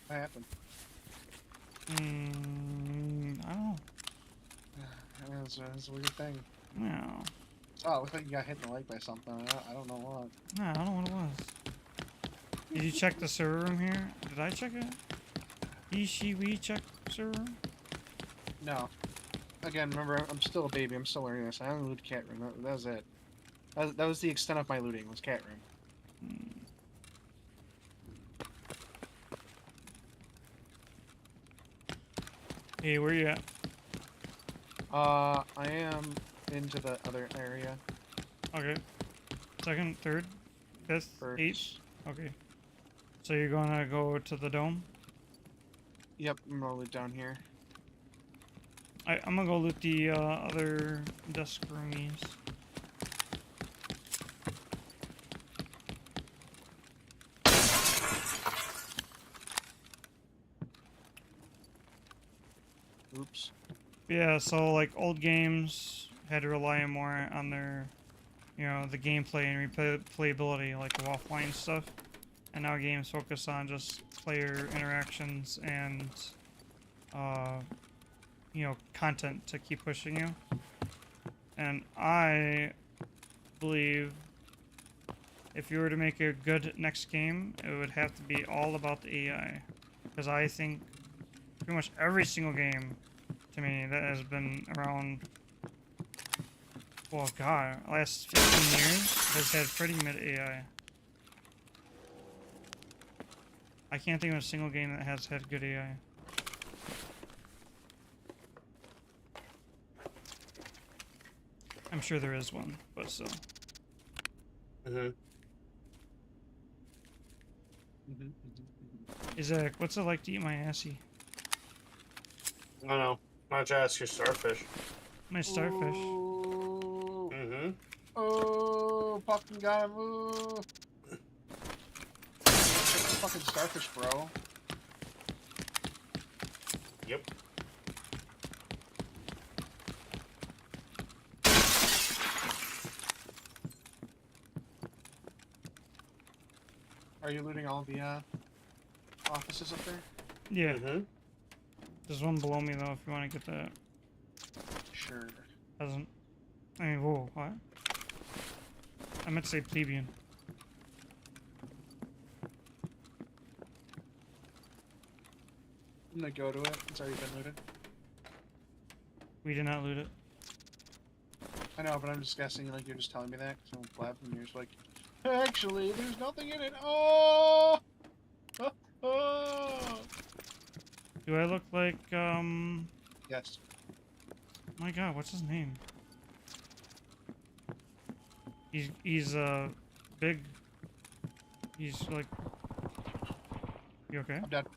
What happened? I don't know. It's a weird thing. No. Oh, it looks like you got hit in the leg by something. I don't know what. No, I don't know what it was. Did you check the server room here? Did I check it? He, she, we check server room? No. Again, remember, I'm still a baby. I'm still learning this. I only looted cat room. That was it. That was the extent of my looting, was cat room. Hey, where you at? I am into the other area. Okay. Second, third, fifth, First. eighth? Okay. So you're gonna go to the dome? Yep, I'm gonna loot down here. I'm gonna go loot the other desk roomies. Oops. Yeah, so like old games had to rely more on their, you know, the gameplay and replayability, like the offline stuff. And now games focus on just player interactions and, you know, content to keep pushing you. And I believe if you were to make a good next game, it would have to be all about the AI. Because I think pretty much every single game, to me, that has been around, well, God, last 15 years has had pretty mid AI. I can't think of a single game that has had good AI. I'm sure there is one, but still. Isaac, what's it like to eat my assy? I don't know. Why don't you ask your starfish? My starfish. Ooh. Oh, fucking got him. Ooh. Fucking starfish, bro. Yep. Are you looting all the offices up there? Yeah. There's one below me though if you want to get that. Sure. Doesn't. I mean, whoa, what? I meant to say plebeian. I'm gonna go to it. It's already been looted. We did not loot it. I know, but I'm just guessing like you're just telling me that because I'm blabbing and you're just like, actually, there's nothing in it. Oh! Oh! Do I look like, Yes. my god, what's his name? He's big. He's like, you okay? I'm dead.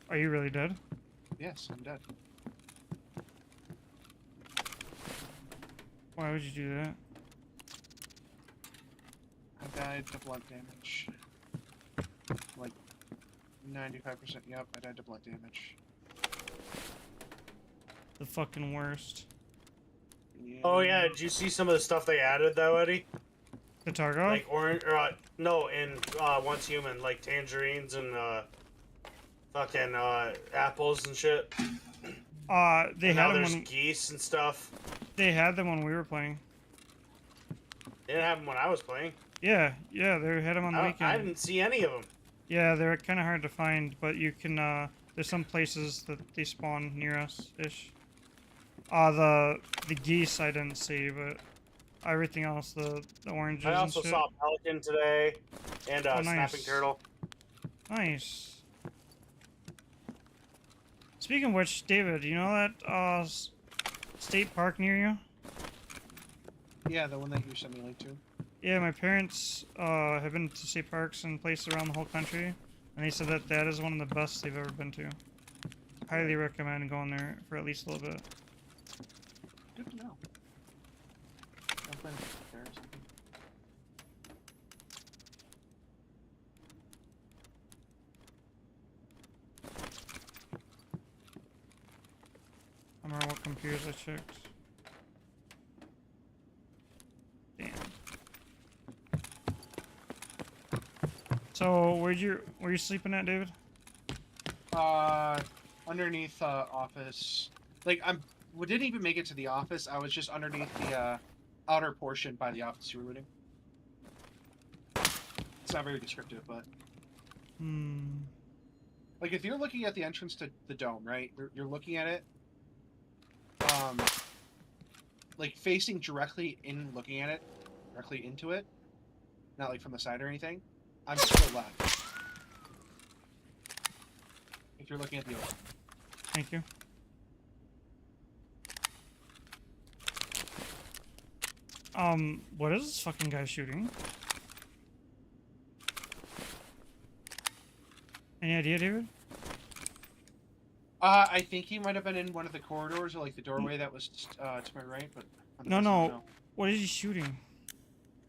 Are you really dead? Yes, I'm dead. Why would you do that? I died to blunt damage. Like 95%. Yep, I died to blunt damage. The fucking worst. Yeah. Oh yeah, did you see some of the stuff they added though, Eddie? The Targo? Like orange, no, in Once Human, like tangerines and fucking apples and shit. They And had now them there's when geese and stuff. they had them when we were playing. They didn't have them when I was playing. Yeah, they had them on the weekend. I didn't see any of them. Yeah, they're kind of hard to find, but you can, there's some places that they spawn near us-ish. The geese I didn't see, but everything else, the oranges I also and shit. saw a pelican today, and a Oh, nice. snapping turtle. Nice. Speaking of which, David, you know that, state park near you? Yeah, the one that you sent me a link to. Yeah, my parents, have been to state parks and places around the whole country. And they said that that is one of the best they've ever been to. Highly recommend going there for at least a little bit. Good to know. I've been there or something. I don't remember what computers I checked. Damn. So were you sleeping at, David? Underneath office. Like we didn't even make it to the office. I was just underneath the outer portion by the office you were looting. It's not very descriptive, but like if you're looking at the entrance to the dome, right? You're looking at it, like facing directly in, looking at it, directly into it, not like from the side or anything. I'm to the left. If you're looking at the open. Thank you. What is this fucking guy shooting? Any idea, David? I think he might have been in one of the corridors or like the doorway that was to my right, but No, no. What is he shooting?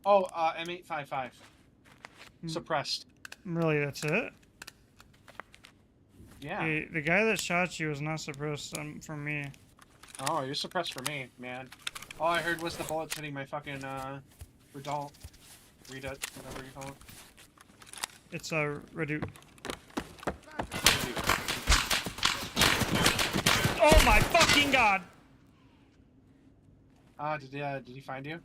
Oh, M855. Mm. Suppressed. Really, that's it? Yeah. Hey, the guy that shot you was not suppressed from me. Oh, you're suppressed for me, man. All I heard was the bullets hitting my fucking redut, whatever you call it. It's a reduce. Oh my fucking god! Did he find you?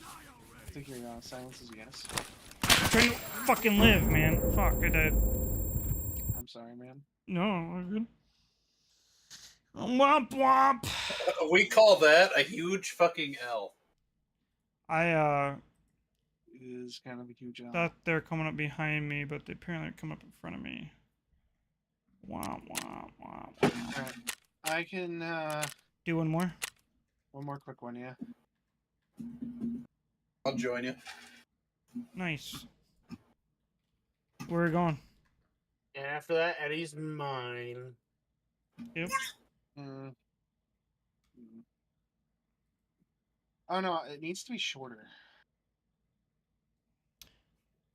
I think your silence is yes. I'm trying to fucking live, man. Fuck, I died. I'm sorry, man. No, we're good. Womp womp! We call that a huge fucking L. I, It is kind of a huge thought they were coming up behind me, but they apparently are coming up in front of me. Womp womp womp womp. Alright. I can, Do one more? one more quick one, yeah. I'll join you. Nice. Where are we going? And after that, Eddie's mine. Yep. Oh no, it needs to be shorter.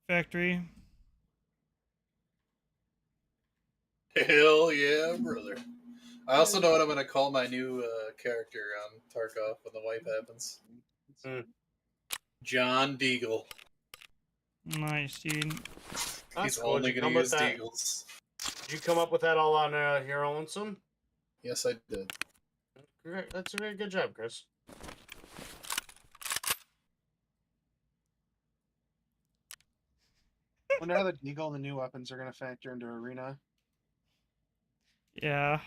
Factory. Hell yeah, brother. I also know what I'm going to call my new character on Tarkov when the wipe happens. John Deagle. Nice, dude. He's cool. only Did you going come to up use with that? Deagles. Did you come up with that all on your own, son? Yes, I did. Great. That's a very good job, Chris. Wonder how the Deagle and the new weapons are going to factor into Arena. Yeah.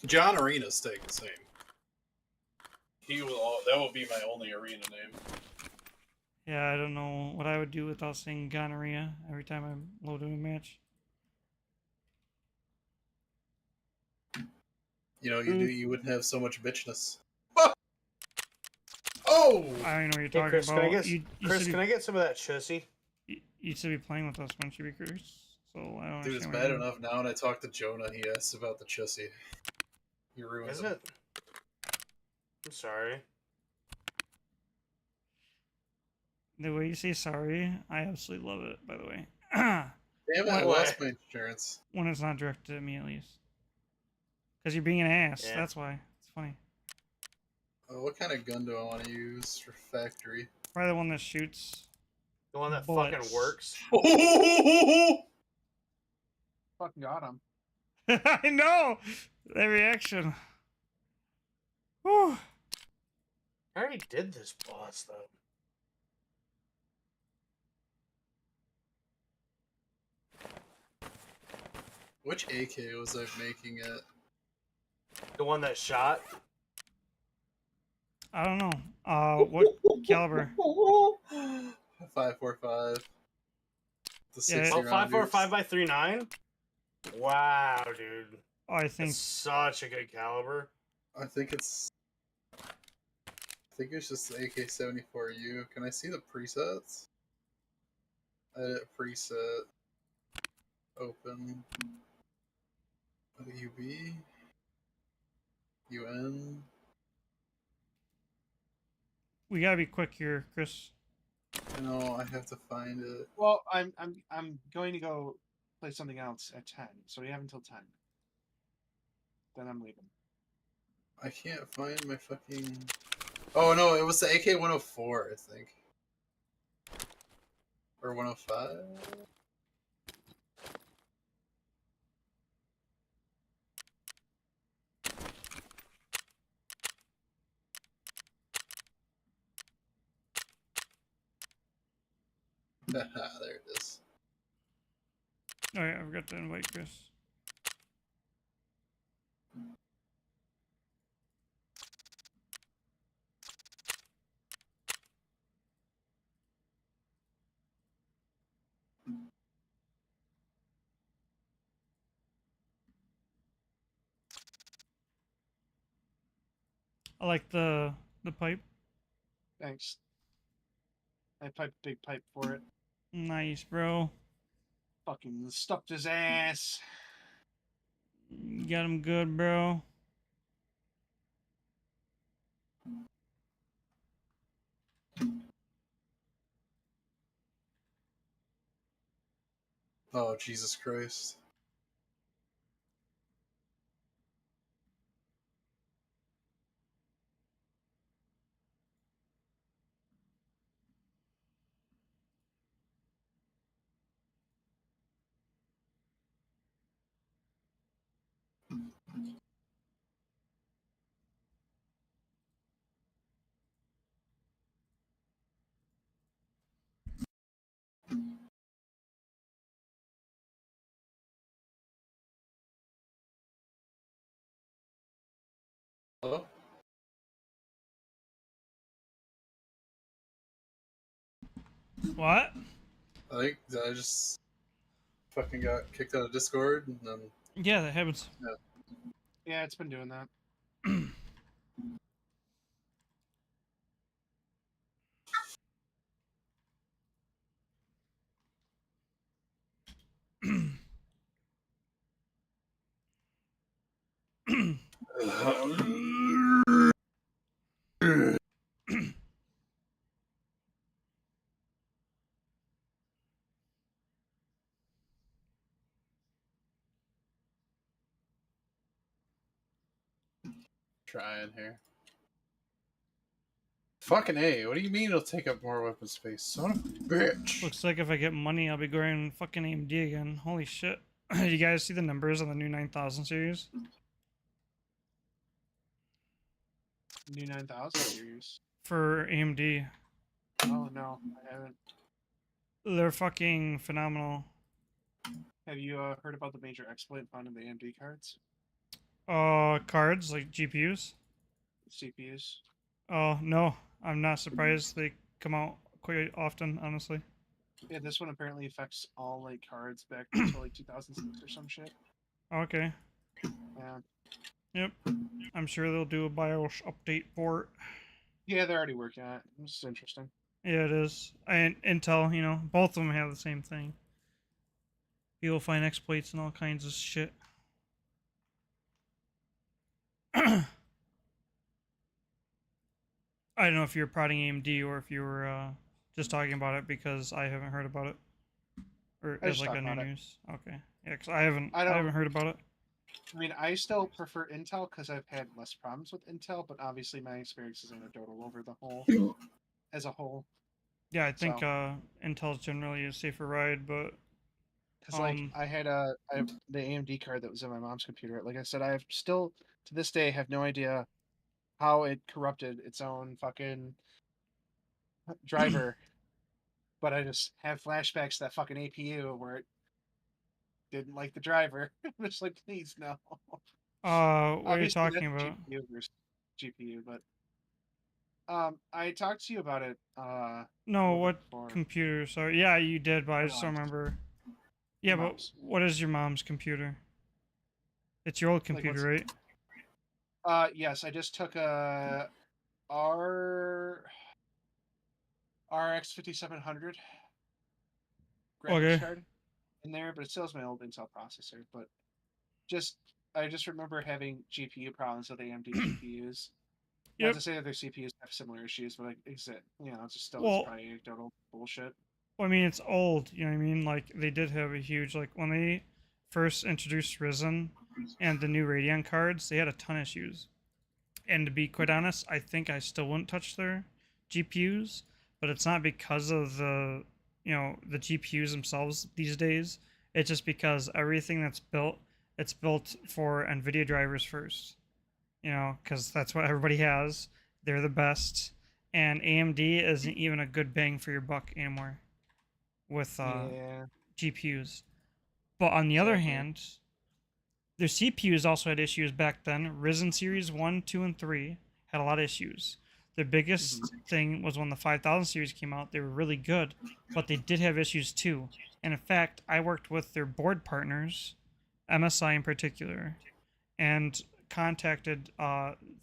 John Arena's staying the same. He will. That will be my only arena name. Yeah, I don't know what I would do without saying gonorrhea every time I'm loading a match. You know, you wouldn't have so much bitchness. Oh! I don't even know what you're Hey, talking Chris, about. can I get, You Chris, can I get some of that chussy? you should be playing with us, wouldn't you be, Chris? So I don't Dude, it's understand what bad you mean. enough now when I talk to Jonah, he asks about the chussy. You ruined Is him. it? I'm sorry. The way you say sorry, I absolutely love it, by the way. Damn it, I What? lost my insurance. When it's not directed at me, at least. Because you're being an ass, Yeah. that's why. It's funny. What kind of gun do I want to use for factory? Probably the one that shoots. The one that Bullets. fucking works. Fucking got him. I know! That reaction. Whew. I already did this boss, though. Which AK was I making it? The one that shot? I don't know. What caliber? 5.45. The Yeah. 60 Oh, round 5.45 by 3.9? Wow, dude. Oh, I think. That's such a good caliber. I think it's think it's just the AK-74U. Can I see the presets? Edit preset. Open. UB. UN. We gotta be quick here, Chris. No, I have to find it. Well, I'm going to go play something else at 10, so we have until 10. Then I'm leaving. I can't find my fucking. Oh no, it was the AK-104, I think. Or 105? There it is. Oh yeah, I forgot to invite Chris. I like the pipe. Thanks. I piped a big pipe for it. Nice, bro. Fucking stuffed his ass. You got him good, bro. Oh, Jesus Christ. Hello? What? I think I just fucking got kicked out of Discord and then. Yeah, that happens. Yeah, it's been doing that. Trying here. Fucking A, what do you mean it'll take up more weapon space? Son of a bitch. Looks like if I get money, I'll be going fucking AMD again. Holy shit. You guys see the numbers on the new 9000 series? New 9000 series. For AMD. Oh no, I haven't. They're fucking phenomenal. Have you heard about the major exploit found in the AMD cards? Cards, like GPUs? CPUs? Oh, no. I'm not surprised. They come out quite often, honestly. Yeah, this one apparently affects all like cards back until like 2006 or some shit. Okay. Yeah. Yep. I'm sure they'll do a BIOS update for it. Yeah, they're already working on it. This is interesting. Yeah, it is. And Intel, you know, both of them have the same thing. You'll find exploits and all kinds of shit. I don't know if you're prodding AMD or if you were just talking about it because I haven't heard about it, or I as just like talk a new about it. news. Okay, yeah, because I haven't I don't- haven't heard about it. I mean, I still prefer Intel because I've had less problems with Intel, but obviously my experience is anecdotal over the whole as a whole. Yeah, I think So- Intel's generally a safer ride, but Because like I have the AMD card that was in my mom's computer. Like I said, I have still to this day have no idea how it corrupted its own fucking driver. But I just have flashbacks to that fucking APU where it didn't like the driver. I'm just like, please no. what are you Obviously, talking that's about? GPU versus GPU, but I talked to you about it. A No, little bit what before. computer? Sorry, yeah, you did, but I just don't Mom's. remember. Yeah, but Mom's. what is your mom's computer? It's your old Like, computer, what's- right? Yes, I just took a our RX 5700 graphics Okay. card in there, but it still has my old Intel processor. But I just remember having GPU problems with AMD GPUs. Not Yep. to say that their CPUs have similar issues, but like, it's just still it's Well, probably anecdotal bullshit. I mean, it's old. You know what I mean? Like they did have a huge like when they first introduced Risen and the new Radeon cards, they had a ton of issues. And to be quite honest, I think I still wouldn't touch their GPUs, but it's not because of the the GPUs themselves these days. It's just because everything that's built, it's built for NVIDIA drivers first. Because that's what everybody has. They're the best, and AMD isn't even a good bang for your buck anymore with Yeah, GPUs. But on the other exactly. hand, their CPUs also had issues back then. Risen Series 1, 2, and 3 had a lot of issues. Their biggest thing was when the 5000 series came out. They were really good, but they did have issues too. And in fact, I worked with their board partners, MSI in particular, and contacted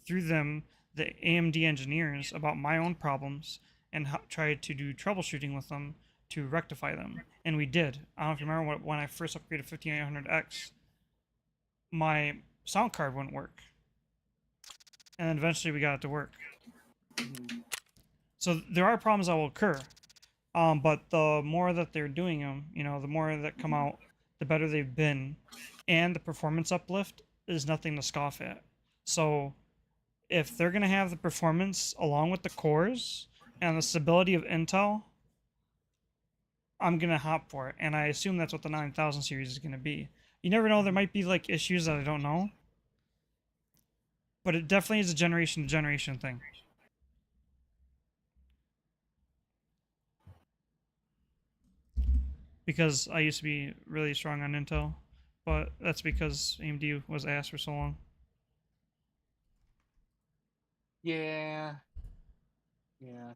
through them the AMD engineers about my own problems and tried to do troubleshooting with them to rectify them. And we did. I don't know if you remember when I first upgraded 5800X, my sound card wouldn't work. And then eventually we got it to work. So there are problems that will occur. But the more that they're doing them, the more that come out, the better they've been. And the performance uplift is nothing to scoff at. So if they're going to have the performance along with the cores and the stability of Intel, I'm going to hop for it. And I assume that's what the 9000 series is going to be. You never know, there might be like issues that I don't know. But it definitely is a generation to generation thing. Because I used to be really strong on Intel, but that's because AMD was ass for so long. Yeah, yeah.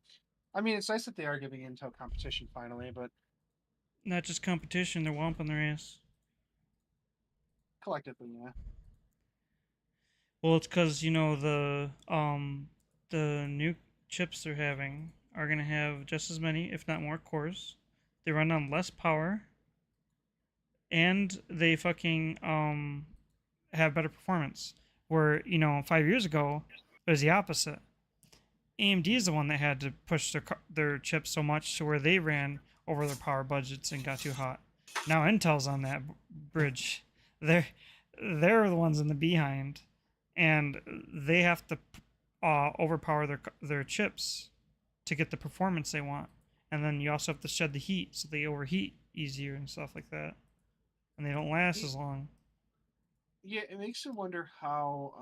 I mean, it's nice that they are giving Intel competition finally, but Not just competition, they're whomping their ass. collectively, yeah. Well, it's because the new chips they're having are gonna have just as many, if not more, cores. They run on less power, and they fucking have better performance. Where 5 years ago it was the opposite. AMD is the one that had to push their chips so much to where they ran over their power budgets and got too hot. Now Intel's on that bridge. They're the ones in the behind, and they have to overpower their chips to get the performance they want. And then you also have to shed the heat, so they overheat easier and stuff like that, and they don't last as long. Yeah, it makes me wonder how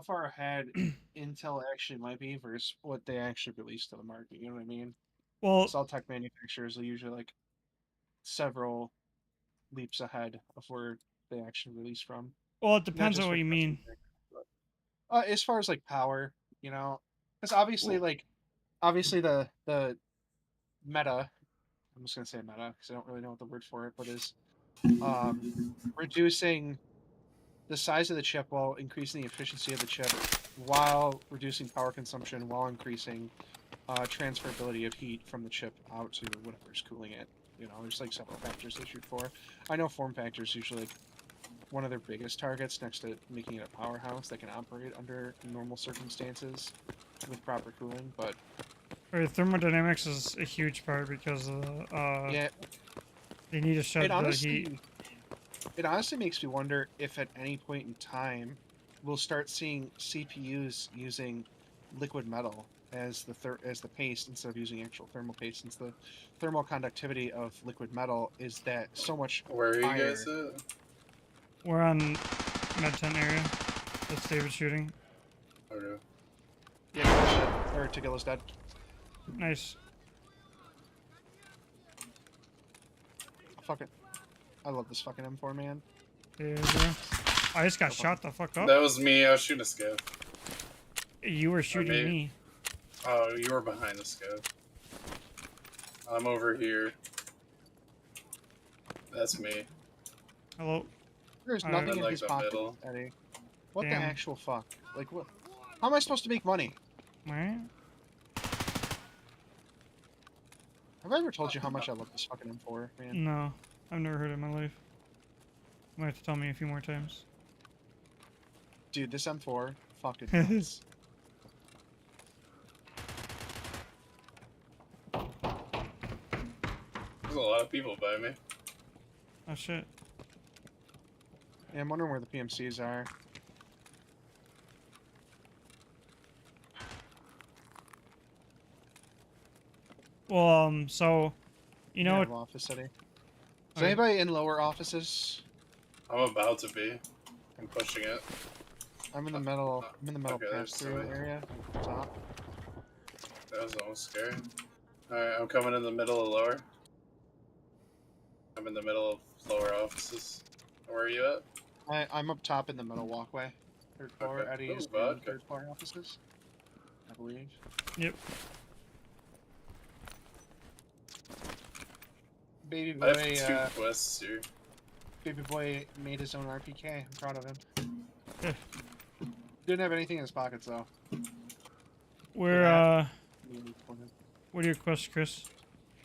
far ahead Intel actually might be versus what they actually release to the market. You know what I mean? Well, All tech manufacturers are usually like several leaps ahead of where they actually release from. it Not depends on just what for you mean. as far as like power, because obviously, Well, the meta. I'm just gonna say meta because I don't really know what the word for it, but is reducing the size of the chip while increasing the efficiency of the chip, while reducing power consumption, while increasing transferability of heat from the chip out to whatever's cooling it. There's like several factors they shoot for. I know form factor is usually like one of their biggest targets next to making it a powerhouse that can operate under normal circumstances with proper cooling, but thermodynamics is a huge part because yeah, they need to shed it the honestly heat. it honestly makes me wonder if at any point in time we'll start seeing CPUs using liquid metal as the paste instead of using actual thermal paste, since the thermal conductivity of liquid metal is that so much Where are you higher. guys at? We're on med tent area. That's David shooting. Okay. Yeah, or Tagilla's dead. Nice. Fuck it. I love this fucking M4, man. Yeah, bro. I just got shot the fuck up. That was me. I was shooting a scout. You were shooting me. me. Oh, you were behind the scout. I'm over here. That's me. Hello. There's I nothing in like his the pocket, middle. Eddie. What Damn. the actual fuck? Like, what? How am I supposed to make money? Right? Have I ever told you how much I love this fucking M4, man? No, I've never heard it in my life. You might have to tell me a few more times. Dude, this M4, fucking nuts. There's a lot of people by me. Oh shit. Yeah, I'm wondering where the PMCs are. Well, so, you know Yeah, what? office city. Is Okay. anybody in lower offices? I'm about to be. I'm pushing it. I'm in the metal. I'm in the metal Okay, there's pass-through somebody. area. Top. That was almost scary. Alright, I'm coming in the middle of lower. I'm in the middle of lower offices. Where are you at? I'm up top in the middle walkway. Third floor. Okay. Eddie's Ooh, in vodka. third floor offices. I believe. Yep. Baby I have boy. two quests here. Baby boy made his own RPK. I'm proud of him. Yeah. Didn't have anything in his pockets though. Where, that. what are your quests, Chris?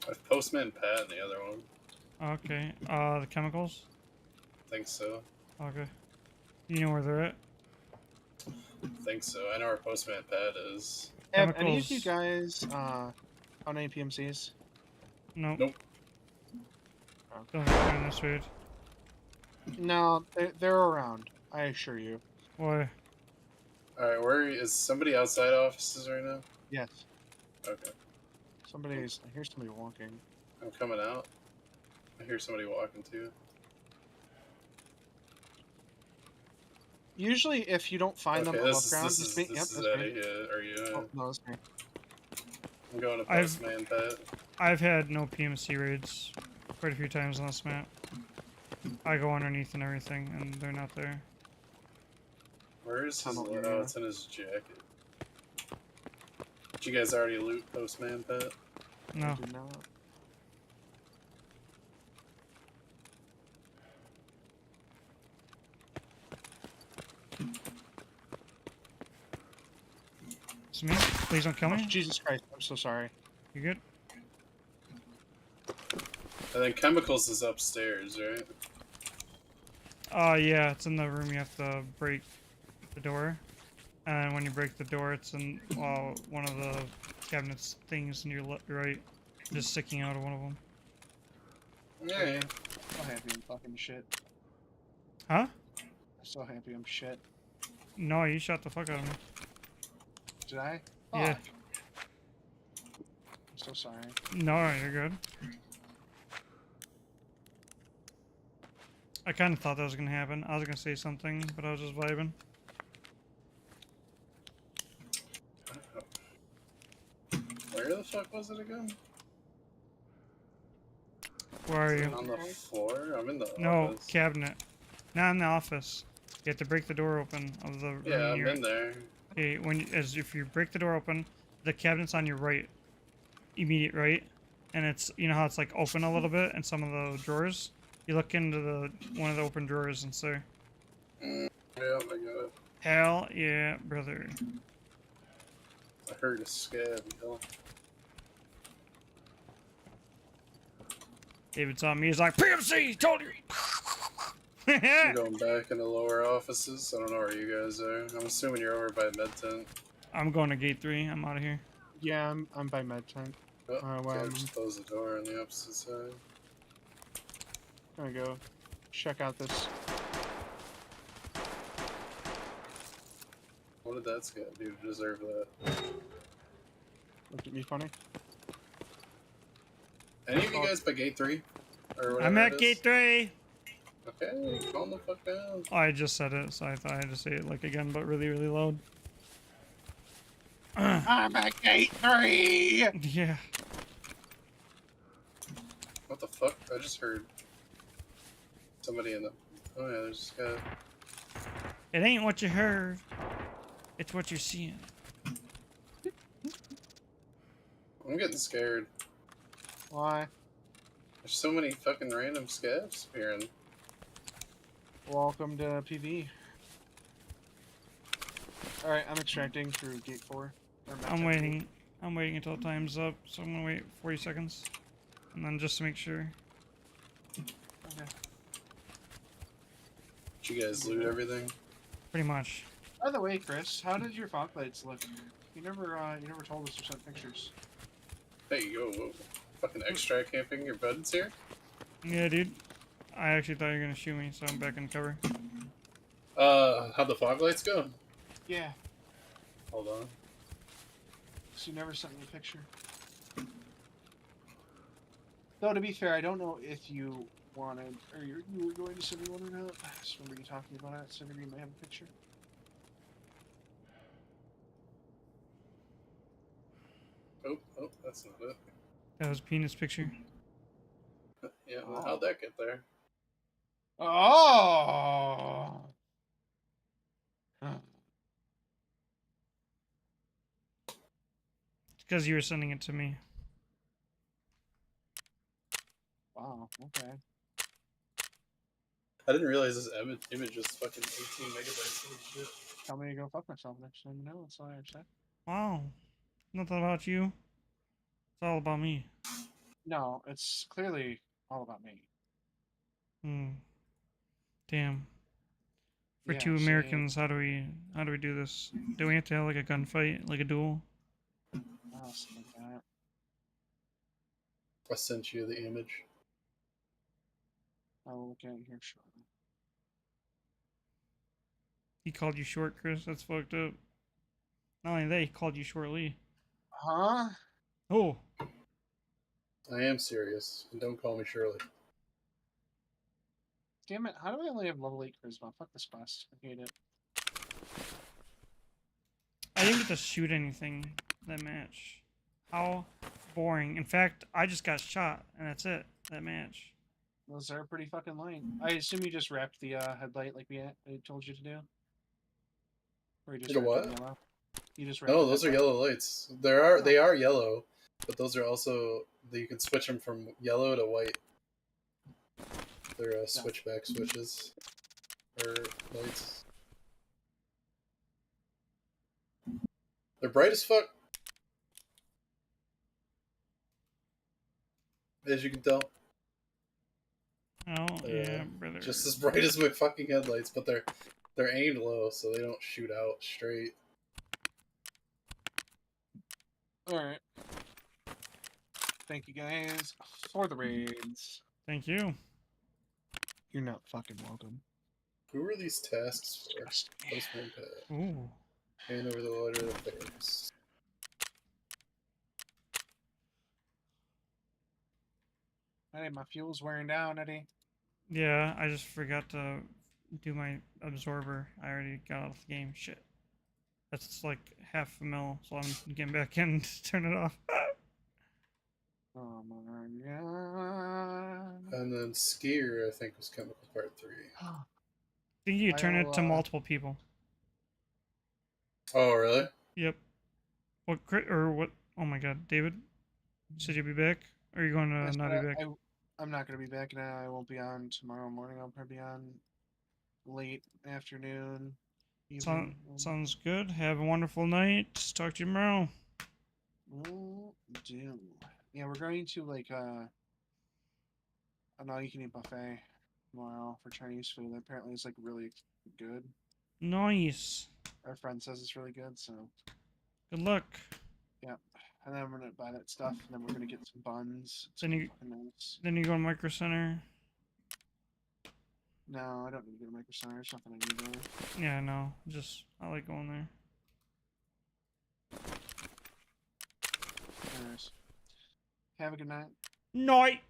I have Postman Pat in the other one. Okay. The chemicals? I think so. Okay. You know where they're at? I think so. I know where Postman Pat is. Have any of you Chemicals. guys on any PMCs? Nope. Nope. Don't find this weird. No, they're around. I assure you. Why? Alright, where is somebody outside offices right now? Yes. Okay. Somebody's. I hear somebody walking. I'm coming out. I hear somebody walking too. Usually, if you don't find them Okay, above ground, this just me. Yep, is that's Eddie. me. Yeah, are you? Oh, no, that's me. I'm going to I've- Postman Pat. I've had no PMC raids quite a few times on this map. I go underneath and everything, and they're not there. Where is his? Tunnel Oh, area. it's in his jacket. Did you guys already loot Postman Pat? No. I do not. It's me. Please don't kill Oh, me. Jesus Christ! I'm so sorry. You good? And then chemicals is upstairs, right? Yeah, it's in the room. You have to break the door, and when you break the door, it's in one of the cabinets things in your right, just sticking out of one of them. Yeah. So happy I'm fucking shit. Huh? I'm so happy I'm shit. No, you shot the fuck out of me. Did I? Yeah. Fuck. I'm so sorry. No, you're good. I kind of thought that was gonna happen. I was gonna say something, but I was just vibing. Where the fuck was it again? Where are Is it you? on the floor? I'm in the No, office. cabinet. Not in the office. You have to break the door open of the room. Yeah, I'm you're in there. Okay, if you break the door open, the cabinet's on your right, immediate right, and it's, you know how it's like open a little bit in some of the drawers. You look into one of the open drawers and say, Yeah, I got it. "Hell yeah, brother!" I heard a scab. Hell. David saw me. He's like, "PMC, told you." I'm going back in the lower offices. I don't know where you guys are. I'm assuming you're over by med tent. I'm going to gate 3. I'm out of here. Yeah, I'm by med tent. Oh, well, okay, just close the door on the opposite side. There we go. Check out this. What did that scab do to deserve that? Looked at me funny. Any of you guys by gate 3? Or whatever I'm it at is? gate 3. Okay, calm the fuck down. Oh, I just said it, so I thought I had to say it like again, but really, really loud. I'm at gate 3! Yeah. What the fuck? I just heard somebody in the. Oh yeah, there's this guy. It ain't what you heard. It's what you're seeing. I'm getting scared. Why? There's so many fucking random scabs appearing. Welcome to PvE. Alright, I'm extracting through gate 4. I'm waiting. I'm waiting until time's up, so I'm gonna wait 40 seconds. And then just to make sure. Okay. Did you guys loot everything? Pretty much. By the way, Chris, how did your fog lights look? You never told us or sent pictures. Hey, yo, whoa. Fucking extract camping your buttons here? Yeah, dude. I actually thought you were gonna shoot me, so I'm back in cover. How'd the fog lights go? Yeah, Hold on. so you never sent me a picture. Though, to be fair, I don't know if you wanted, or you were going to send me one or not. I just remember you talking about it, so maybe you might have a picture. Oh, that's not it. That was penis picture. Yeah, well, how'd that get there? Oh! It's because you were sending it to me. Wow, okay. I didn't realize this image was fucking 18 megabytes. Holy shit. Tell me to go fuck myself next time, you know? That's all I have said. Wow. Nothing about you. It's all about me. No, it's clearly all about me. Hmm. Damn. For Yeah, two see? Americans, how do we do this? Do we have to have like a gunfight, like a duel? Oh, something like that. I sent you the image. I will look at it here shortly. He called you short, Chris. That's fucked up. Not only that, he called you shortly. Huh? Oh. I am serious, and don't call me Shirley. Damn it, how do I only have level 8 charisma? Fuck this quest. I hate it. I didn't get to shoot anything that match. How boring. In fact, I just got shot, and that's it. That match. Those are pretty fucking light. I assume you just wrapped the headlight like I told you to do? Or you just Did a wrapped it what? in yellow? You just wrapped No, the those are headlight? yellow lights. They are yellow, but those are also you can switch them from yellow to white. They're switchback switches or lights. They're bright as fuck, as you can tell. Oh, yeah, brother. Just as bright as my fucking headlights, but they're aimed low, so they don't shoot out straight. Alright. Thank you guys for the raids. Thank you. You're not fucking welcome. Who are these tasks for? Post one tab. Ooh. Hand over the letter of thanks. Hey, my fuel's wearing down, Eddie. Yeah, I just forgot to do my absorber. I already got out of the game. Shit. That's like half a mil, so I'm getting back in to turn it off. Oh my god. And then skier, I think, was chemical part 3. I think you turn it to multiple people. Oh, really? Yep. What crit or what? Oh my god, David, should you be back? Or are you going to not be back? I'm not going to be back now. I won't be on tomorrow morning. I'll probably be on late afternoon. Sounds good. Have a wonderful night. Talk to you tomorrow. Will do. Yeah, we're going to like an all-you-can-eat buffet tomorrow for Chinese food. Apparently, it's like really good. Nice. Our friend says it's really good, so. Good luck. Yeah, and then we're gonna buy that stuff, and then we're gonna get some buns. Then you nice. Then you go to Micro Center. No, I don't need to go to Micro Center. There's nothing I need there. Yeah, no. Just I like going there. Anyways, have a good night. Night.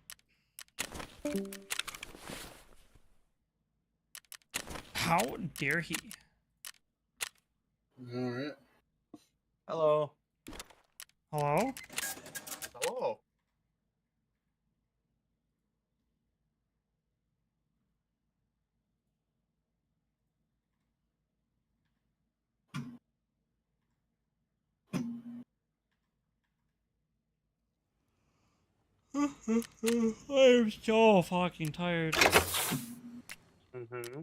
How dare he? Alright. Hello. Hello? Hello. I'm so fucking tired. Mm-hmm.